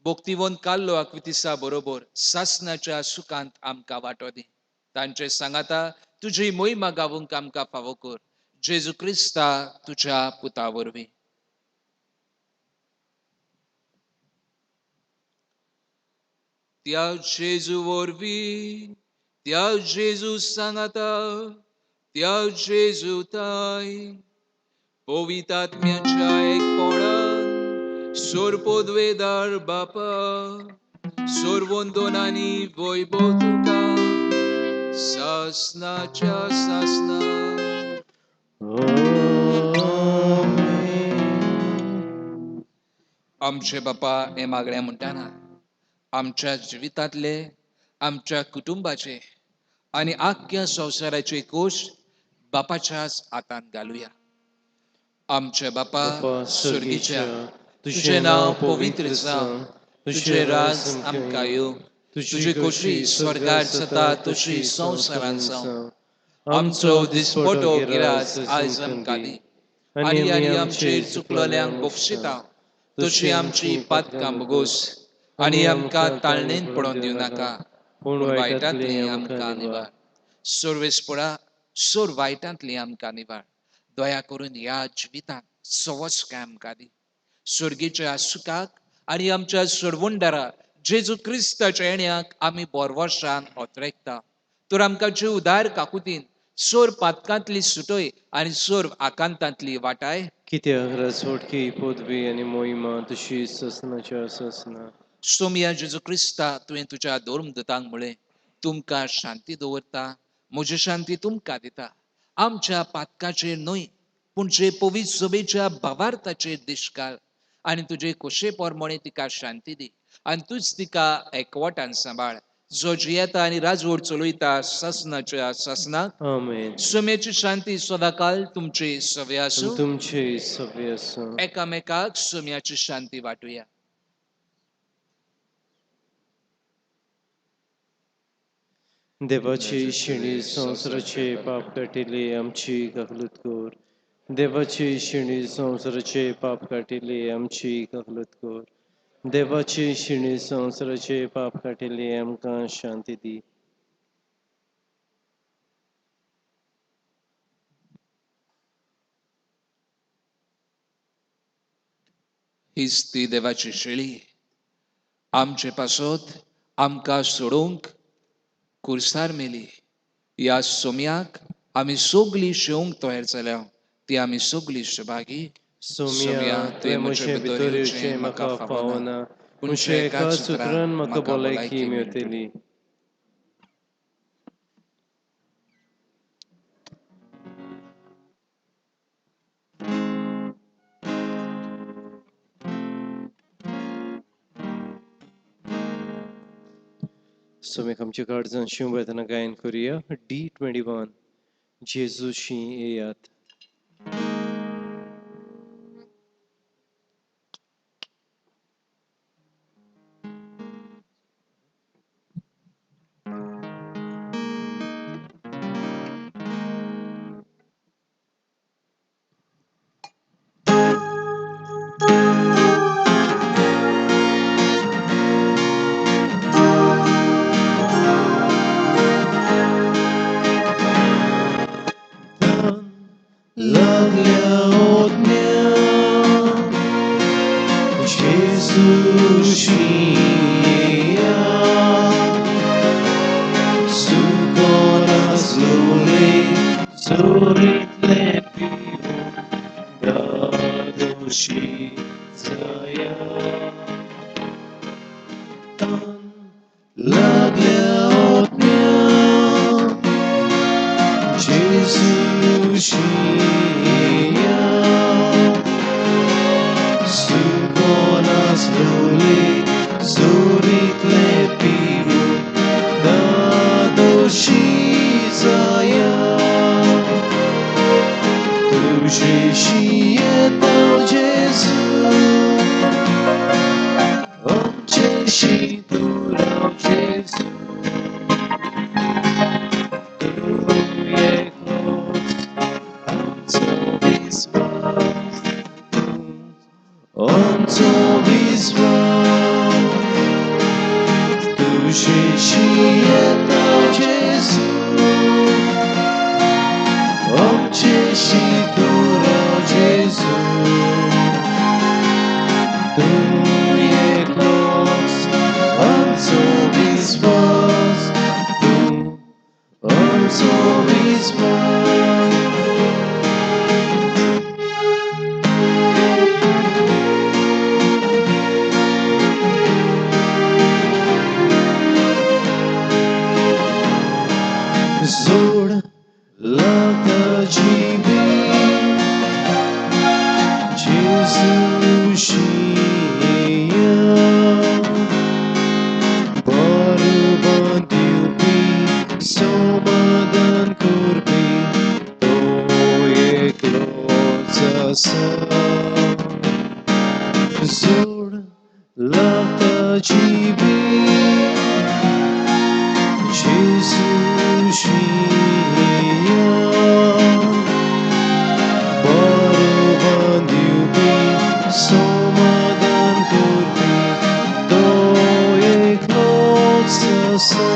भोक्तिवंत काल्लो आक्वितिसा बरोबर सासणाच्या सुखांत आमकां वांटो दी. तांचे सांगाता तुजी मोहिमा गावूंक आमकां फावो कर. जेजू क्रिस्ता तुज्या पुता वरवीं. त्या जेजू वरवीं, त्या जेजू सांगाता, त्या जेजू ताय पवित्र आत्म्याच्या एकपणान सोरपोद्वेदार बापा, सोरवंदोनानी वैभव तुका सासनाच्या सासना. आमचे बापा हे मागणें म्हणटाना आमच्या जिवितांतले, आमच्या कुटुंबाचे आनी आख्ख्या संवसाराचे कोश बापाच्याच हातांत घालुया. आमचे बापा सुर्गीच्या, तुझे नांव पवित्र जावं, तुझे राज आमकां येवं, तुजी खोशी स्वर्गार जाता तशी संवसारांत जावं. आमचो दिसपटो गिरास आयज आमकां दी आनी आमचेर चुकलोल्यांक बक्षिता तशी आमची पातकां मुगोस आनी आमकां ताळणेन पडोवन दिवं नाका पूण वायटांतली आमकां निवार. सर्वेस्परा सोर वायटांतली आमकां निवार. दया करून ह्या जिवितांत सवस काय आमकां दी. स्वर्गीच्या सुखाक आनी आमच्या सोडवणदारा जेजू क्रिस्ताच्या येण्याक आमी बोरवोशान ओतरेकता. तर आमकां जीव उदार काकुतीन सोर पातकांतली सुटोय आनी सोर आकांतांतली वाटाय कित्याक राजवटकी पदवी आनी मोहिमा तुशी ससनाच्या ससना सोमया जेजू क्रिस्ता तुवें तुज्या धर्मदूतांक म्हळें तुमकां शांती दवरता म्हजी शांती तुमकां दिता आमच्या पातकाचेर न्हय पूण जे पवित्र सभेच्या भावार्थाचेर दिश्काल आनी तुजे खोशे पोरमोणे तिका शांती दी आनी तूच तिका एकवटान सांबाळ जो जियेता आनी राजवट चलयता ससनाच्या ससनाक आमेन सोम्याची शांती सदाकाल तुमचे सवे आसूं तुमचे सगळे आसूं एकामेकाक सोम्याची शांती वाटुया देवाची शिणी संवसाराचे पाप काटिले आमची गागलूत कोर देवाची शिणी संवसाराचे पाप काटिले आमची गागलूत कोर देवाची शिणी संवसाराचे पाप काटिले आमकां शांती दी हीच ती देवाची शेळी आमचे पासत आमकां सोडूंक कुर्सार मेली ह्या सोम्याक आमी सगळीं शेवंक तयार जाल्या ती आमी सगळीं सुभागी सोम्या तुवें म्हजे भितर येवचें म्हाका फावना पूण एका सुत्रान म्हाका भलायकी मेळटली सोम्याक आमच्या काळजान शिव वेदना गायन करुया D21 जेजूशी येयात लागल्या ओतन्या जेजूशी येयात सुकोन आसलोले चोरीतले पिवून दादोशी जायात लागल्या ओतन्या जेजूशी येयात सुकोन आसलोले चोरीतले पिवून दादोशी जायात तुजेशी येता जेजू आमचेशी तूं राव जेजू तूं एकलोच आमचो विस्वास तूं आमचो विस्वास तुजेशी येता जेजू आमचेशी तूं राव जेजू तूं एकलोच आमचो विस्वास तूं आमचो विस्वास जोड लागता जिवी जेजूशी येयात बरोबर दिवपी समाधान करपी तो एकलोच आसा जोड लागता जिवी जेजूशी येयात बरोबर दिवपी समाधान करपी तो एकलोच आसा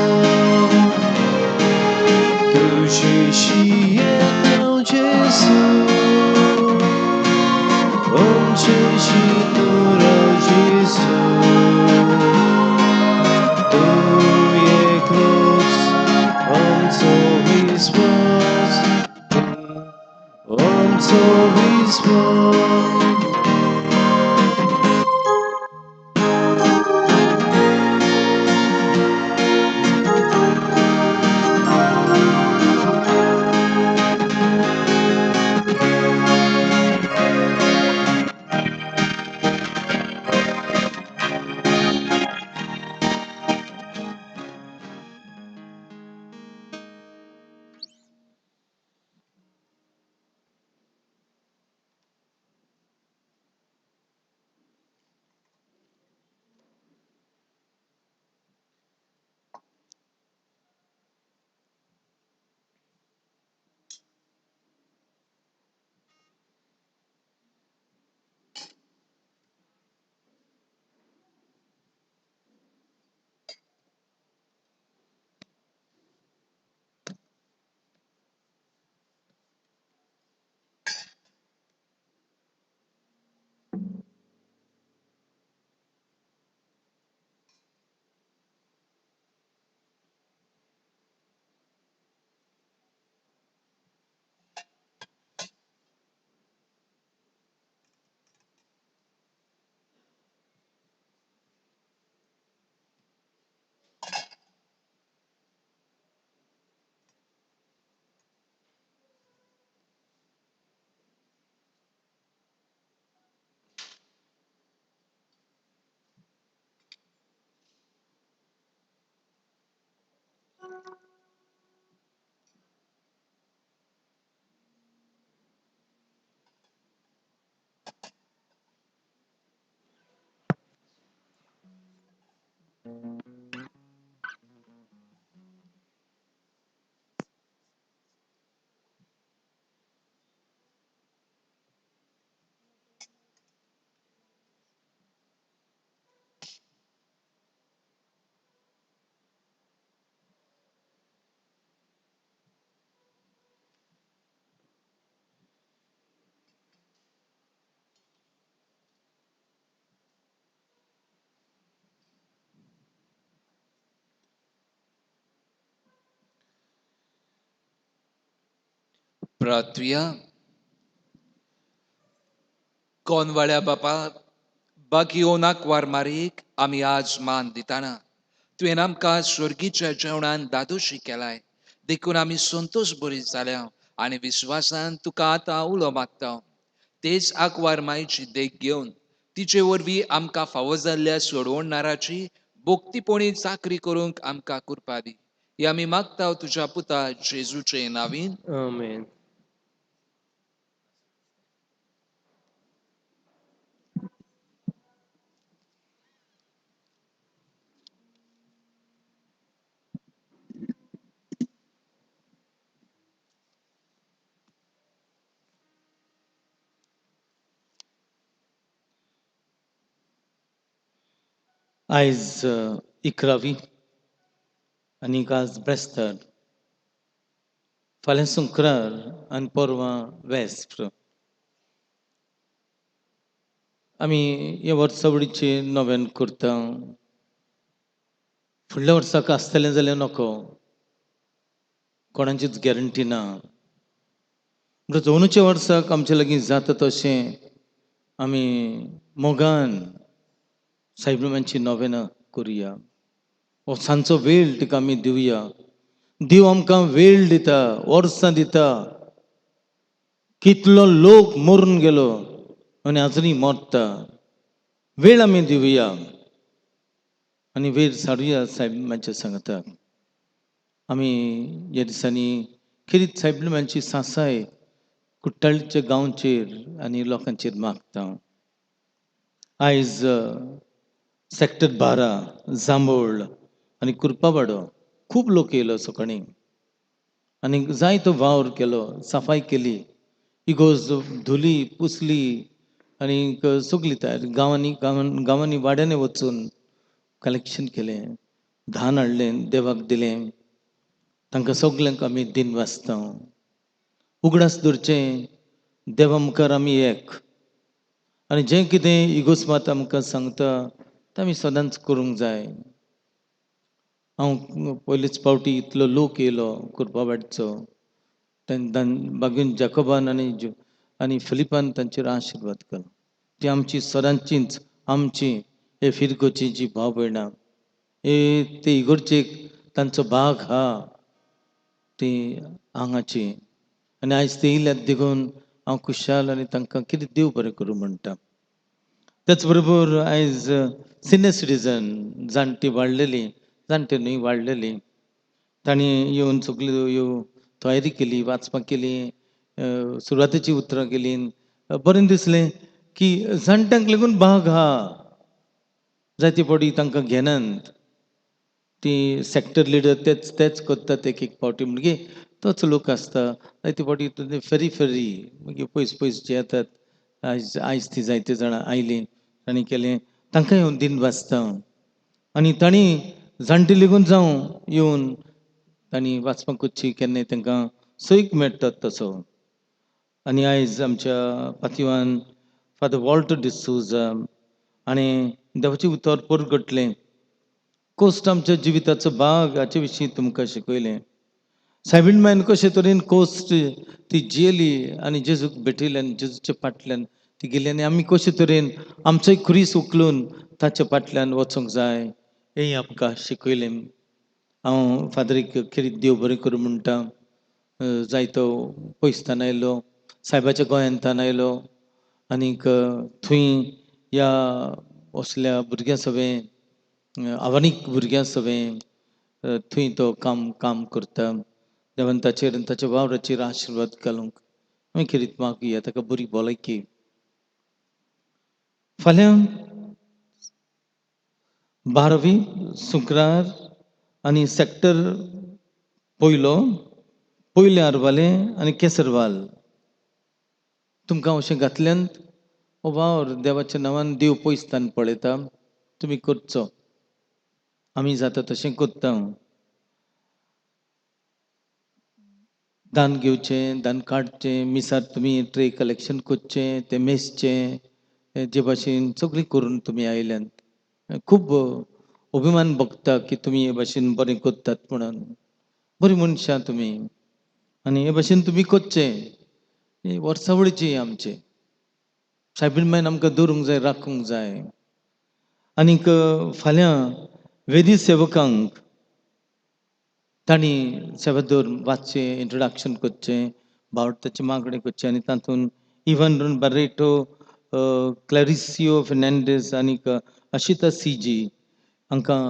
तुजेशी येता जेजू आमचेशी तूं राव जेजू तूं एकलोच आमचो विस्वास प्रार्थूया. कोनवाड्या बापा बाकिओनाक वारमारीक आमी आज मान दिताना तुवें आमकां स्वर्गीच्या जेवणान दादोशी केलाय देखून आमी संतोश बरी जाल्या आनी विश्वासान तुका आतां उलो मागता. तेच आकवार मायेची देख घेवन तिचे वरवीं आमकां फावो जाल्ल्या सोडवणाराची भोक्तीपणी चाकरी करूंक आमकां कृपा दी. ही आमी मागता तुज्या पुता जेजूचे नांवीन. आमेन. आयज 11वी आनी आज ब्रेस्तार, फाल्यां सुंक्रार आनी परवां वेस्प्र. आमी हे वर्सावडीचे नोवेन करता. फुडल्या वर्साक आसतलें जाल्यार नको, कोणाचीच गॅरंटी ना. म्हणून दोनूच्या वर्साक आमचे लागीं जाता तशें आमी मोगान सायबिणीची नोवेनां करुया. हो सांजचो वेळ तिका आमी दिवया. देव आमकां वेळ दिता, वर्सां दिता. कितलो लोक मरून गेलो आनी आजुनूय मरता. वेळ आमी दिवया आनी वेळ सारुया सायबिणीच्या सांगाताक. आमी ह्या दिसांनी खिरीत सायबिणीची सांसाय कुट्टाळीच्या गांवचेर आनी लोकांचेर मागता. आयज सेक्टर 12 जांबोळ आनी कुरपावाडो खूब लोक येयलो सकाळी आनी जायतो वावर केलो, सफाई केली, इगोज धुली, पुसली आनी सगळी तयारी गांवांनी वाड्यांनी वचून कलेक्शन केलें, धान हाडलें, देवाक दिलें. तांकां सगल्यांक आमी दिन वाजता. उगडास दवरचें, देवा मुखार आमी एक. आनी जें कितें इगोज मात आमकां सांगता तें आमी सदांच करूंक जाय. हांव पयलींच फावटी इतलो लोक येयलो कुरपावाडीचो, बागेन जाकोबान आनी फिलिपान तांचेर आशिर्वाद कर. ती आमची सदांचीच आमची हे फिरकोची जी भाव भयणां, ते इगोर्जेक तांचो भाग हा ती हांगाची. आनी आयज ते येयल्यात देखून हांव खुशाल आनी तांकां कितें देव बरें करूं म्हणटा. त्याच बरोबर आयज सिनियर सिटीजन, जाणटी वाडलेली, जाणटे न्हय वाडलेली, तांणी येवन सगल्यो ह्यो तयारी केली, वाचपाक केली, सुरवातेची उतरां केली. बरें दिसलें की जाणट्यांक लागून भाग हा. जायते फावटी तांकां घेनात. ती सेक्टर लिडर तेच करतात एक एक फावटी म्हणजे तोच लोक आसता. जायते फावटी फेरी मागीर पयस जे येतात. आयज ती जायते जाणां आयलीं, तांणी केलें, तांकांय येवन दिन वाजता. आनी तांणी जाणटी लेगून जावं येवन तांणी वाचपाक वचची, केन्नाय तांकां सैक मेळटा तसो. आनी आयज आमच्या पाथिवान फादर वॉल्टर डिसूजा आनी देवाचें उतर परगटलें. कोस्ट आमच्या जिविताचो भाग हाचे विशीं तुमकां शिकयलें. सायबिणीन कशे तरेन कोस्ट ती जियेली आनी जेजूक भेटयली आनी जेजूच्या फाटल्यान ती गेली आनी आमी कशे तरेन आमचोय क्रिस उखलून ताच्या फाटल्यान वचूंक जाय हें आमकां शिकयलें. हांव फादरीक खिरीत देव बरें करूं म्हणटा. जायतो पयसतान आयलो, सायबाच्या गोंयांतान आयलो आनीक थंय ह्या असल्या भुरग्यां सवें आव्हानीक भुरग्यां सवें थंय तो काम करता. देवान ताचेर आनी ताच्या वावराचेर आशिर्वाद घालूंक आमी कितें मागुया ताका बरी भलायकी. फाल्यां 12वी शुक्रार आनी सेक्टर पयले आरवाले आनी केसरवाल तुमकां अशें घातल्यान हो वावर देवाच्या नांवान देव पयसतान पळयता. तुमी करचो. आमी जाता तशें करता. दान घेवचें, दान काडचें, मिसार तुमी ट्रे कलेक्शन करचें, ते मेसचें, जे भाशेन सगळी करून तुमी आयल्यात. खूब अभिमान भोगता की तुमी हे भाशेन बरें करतात म्हणून. बरीं मनशां तुमी आनी हे भाशेन तुमी करचें. ही वर्सावळीची आमची सायबीण आमकां दवरूंक जाय, राखूंक जाय. आनीक फाल्यां वेदी सेवकांक तांणी सेवा दवरून वाचचें, इंट्रोडक्शन करचें, भावार्थाची मागणी करची आनी तातूंत इवन बारेटो, क्लॅरिसियो फेर्नांडीस आनीक अशिता सीजी हांकां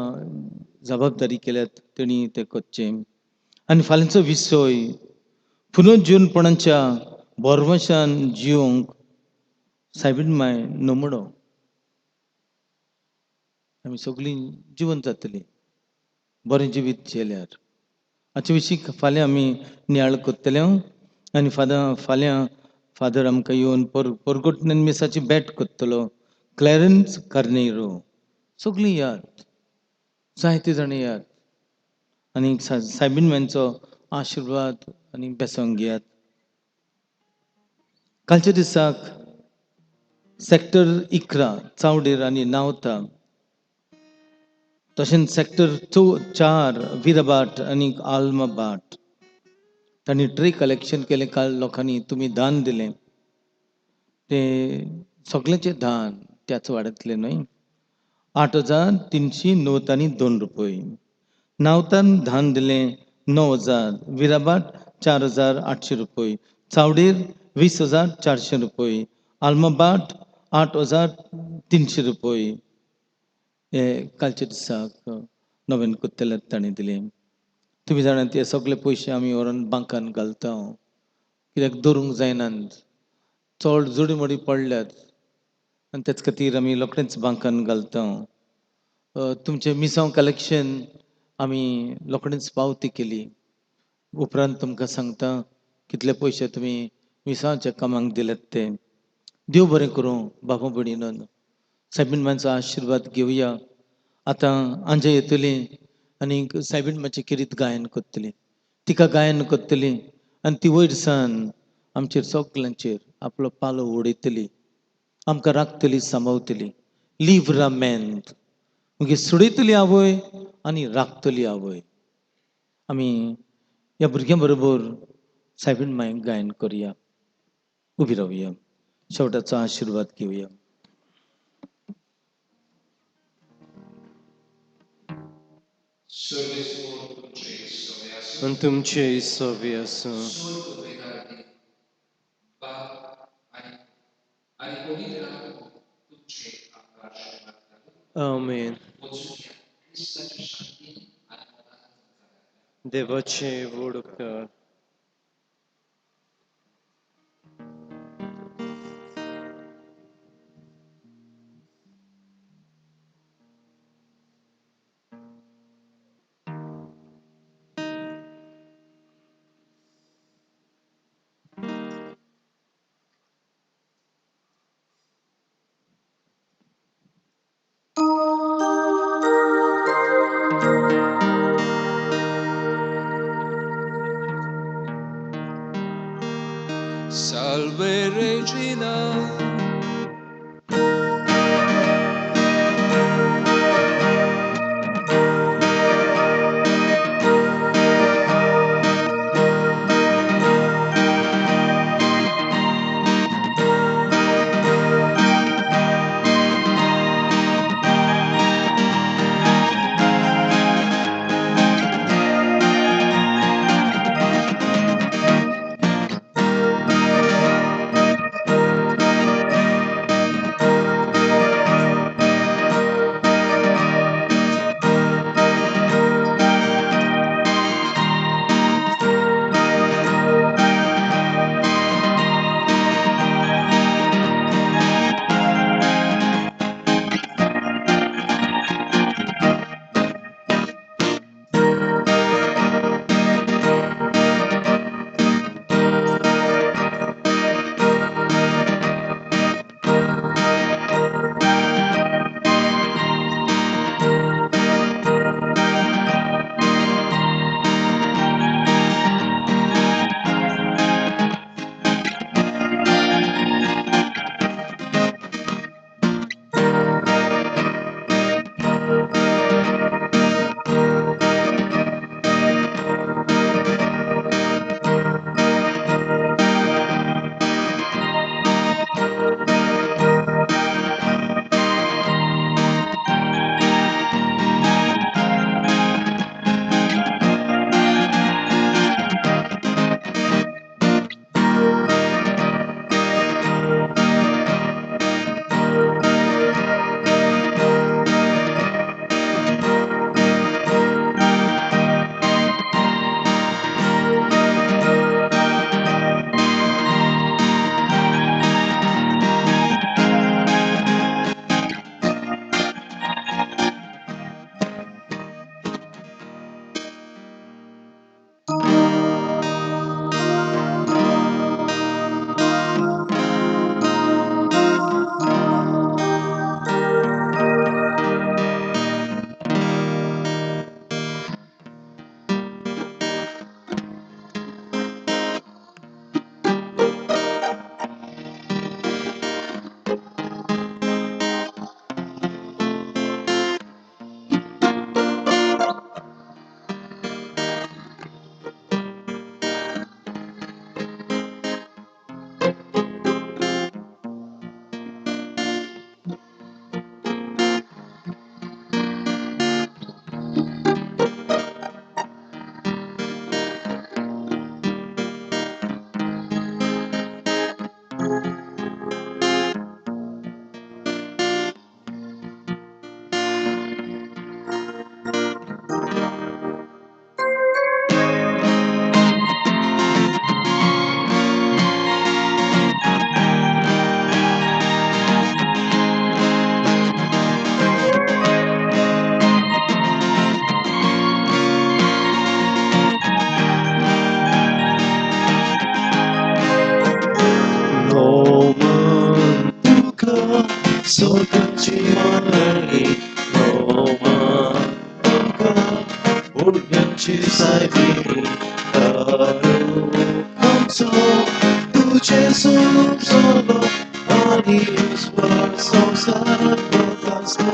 जबाबदारी केल्यात, तेणी तें करचें. आनी फाल्यांचो विशय पुनर्जीवनपणाच्या बोरवशान जिवंक सायबीण माय नमणो. आमी सगळीं जिवंत जातलीं बरें जिवीत जियेल्यार. हाचे विशीं फाल्यां आमी नियाळ करतले. आनी फाल्यां फादर आमकां येवन परगोटण्यान मिसाची भेट करतलो. क्लॅरन्स कार्नेरो सगळीं यात, जायते जाण यात आनी सायबीण मांचो आशिर्वाद आनी बेसंग घेयात. कालच्या दिसाक सेक्टर 11 चावडेर आनी नावता, तशेंच सेक्टर 4 विराबाट आनी आल्माबाट तांणी ट्रे कलेक्शन केलें. काल लोकांनी तुमी दान दिलें तें सगळ्यांचें दान त्याच वाड्यांतलें न्हय. 8,392 रुपये. नावतान दान दिलें 9,000, विराबाट 4,800 रुपये, चावडेर 20,400 रुपये, आल्माबाट 8,300 रुपये हे कालच्या दिसाक नोवेन कुत्तेल्यात तांणी दिलें. तुमी जाणात ते सगळे पयशे आमी व्हरून बँकान घालता. कित्याक दवरूंक जायनात, चड जुडीमडी पडल्यात आनी तेच खातीर आमी रोखडेंच बँकान घालता. तुमचें मिसांव कलेक्शन आमी रोखडेंच पावती केली. उपरांत तुमकां सांगता कितले पयशे तुमी मिसांवाच्या कामाक दिल्यात ते. देव बरें करूं बाबा भयणींनो. सायबीण मांचो आशिर्वाद घेवया. आतां आंजे येतली आनीक सायबीण मातशें किरीत गायन करतली. तिका गायन करतली आनी ती वयर सावन आमचेर सगल्यांचेर आपलो पालो उडयतली, आमकां राखतली, सांबाळटली. लिव्हरामेंट म्हणजे सोडयतली आवय आनी राखतली आवय. आमी ह्या भुरग्यां बरोबर सायबीण मांयक गायन करुया. उबी रावया, शेवटाचो आशिर्वाद घेवया. Sărăților cei săveasă, În tuमचे सवे आसूं. sfântul pe care va ai părintea tuce angajamentele, Amen. mulțumia Hristoce și देवाचे वडकार. 울면치 말라니 너만 누가 울면치 사이비니 나로 감소 तुझे सुनो solo ani usbar संसार प्रकाशो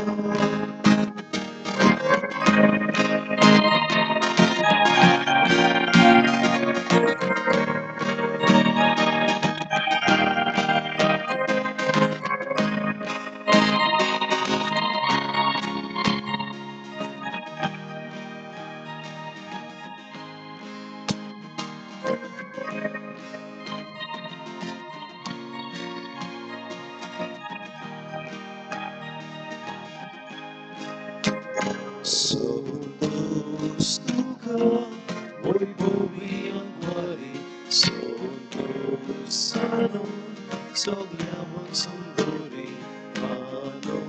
Sondos duka Oi bobian pari Sondos sanon Sogliamon sundori Manon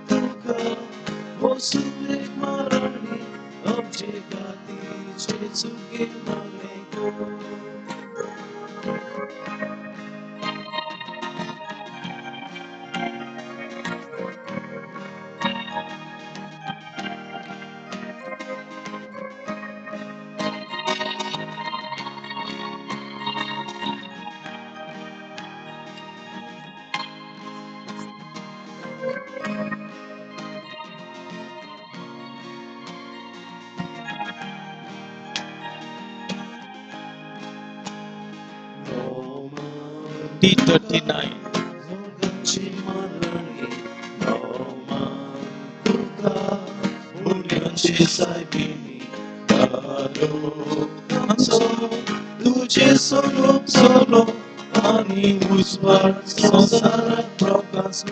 duka Vosurek marani Objekati Jetsuke manego T39. तुझे solo solo ani usbar संसार प्रकाश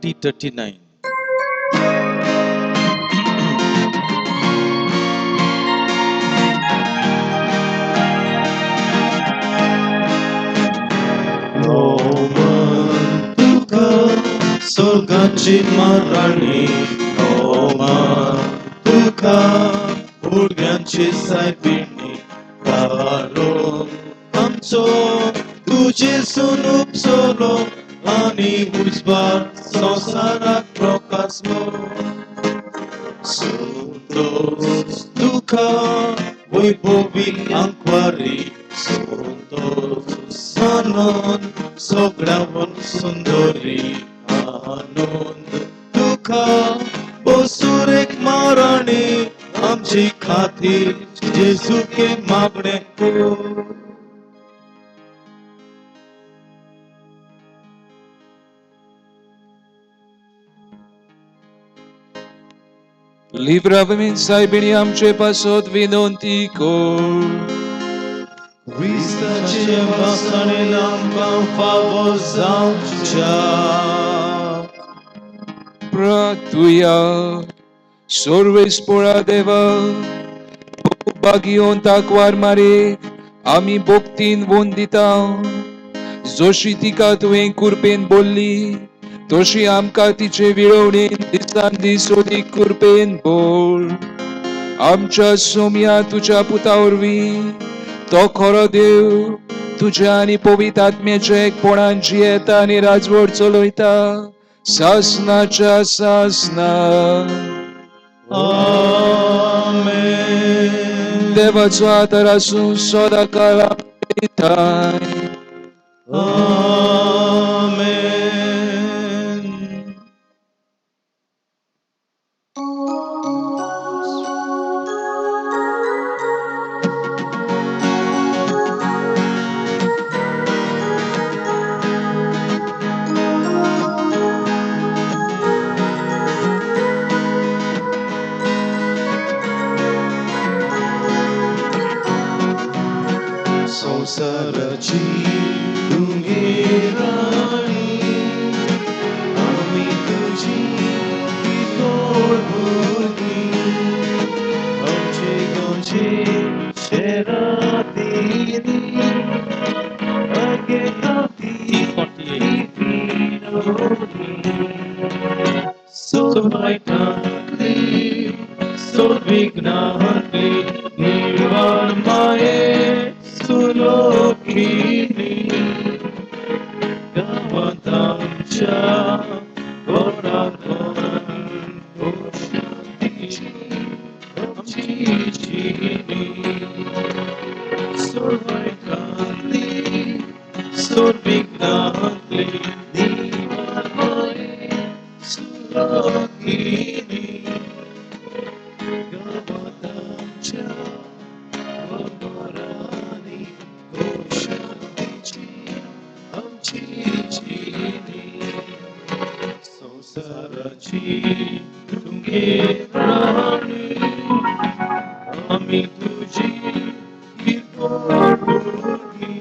T39. Noven duka solgaci marani Noven duka urganci saibini Karo amco तुझे सुनुप solo ani uzbar संसार प्रकाश Suntos duka wojbowi ankwari Suntos sanon sograwon sundori Anand duka bosurek marani आमची खातीर जेजूके मागणे कर Livrament Saibinichem pasot vinontico. Wystarczy bastanie lampam favor zamcia. Pratuya Sorvespora Deva Bhagyon Takwar Mare Ami Bhaktin Vondita Zoshitika Tuen Kurpen Bolli Toshi Amka Tiche Vironin Disandi Sodik Kurpen Bol Amcha Somya Tuja Puta Urvi To Khoro Dev Tuja Ani Povitatmia Ek Ponanjieta Ani Rajvor Choloita Sasna cha sasna. Amen. Deva Tarasu Sodakala Itai. Amen. संसाराची तुम्ही राणी आम्ही तुझी कितोर भुरगी आमचे गोंचे शेरातीनी आगे खाती विनोदी सोडवायतातली सोडविघ्नातली निर्वाण माये Sulokini Gavatamcha Gorakoran Oshantichi Amchichini Survaikatli Survignatli Divarmae Sulokini Gavatamcha Gorakoran संसाराची तुगे प्राणी आम्ही तुझी कितोर भुरगी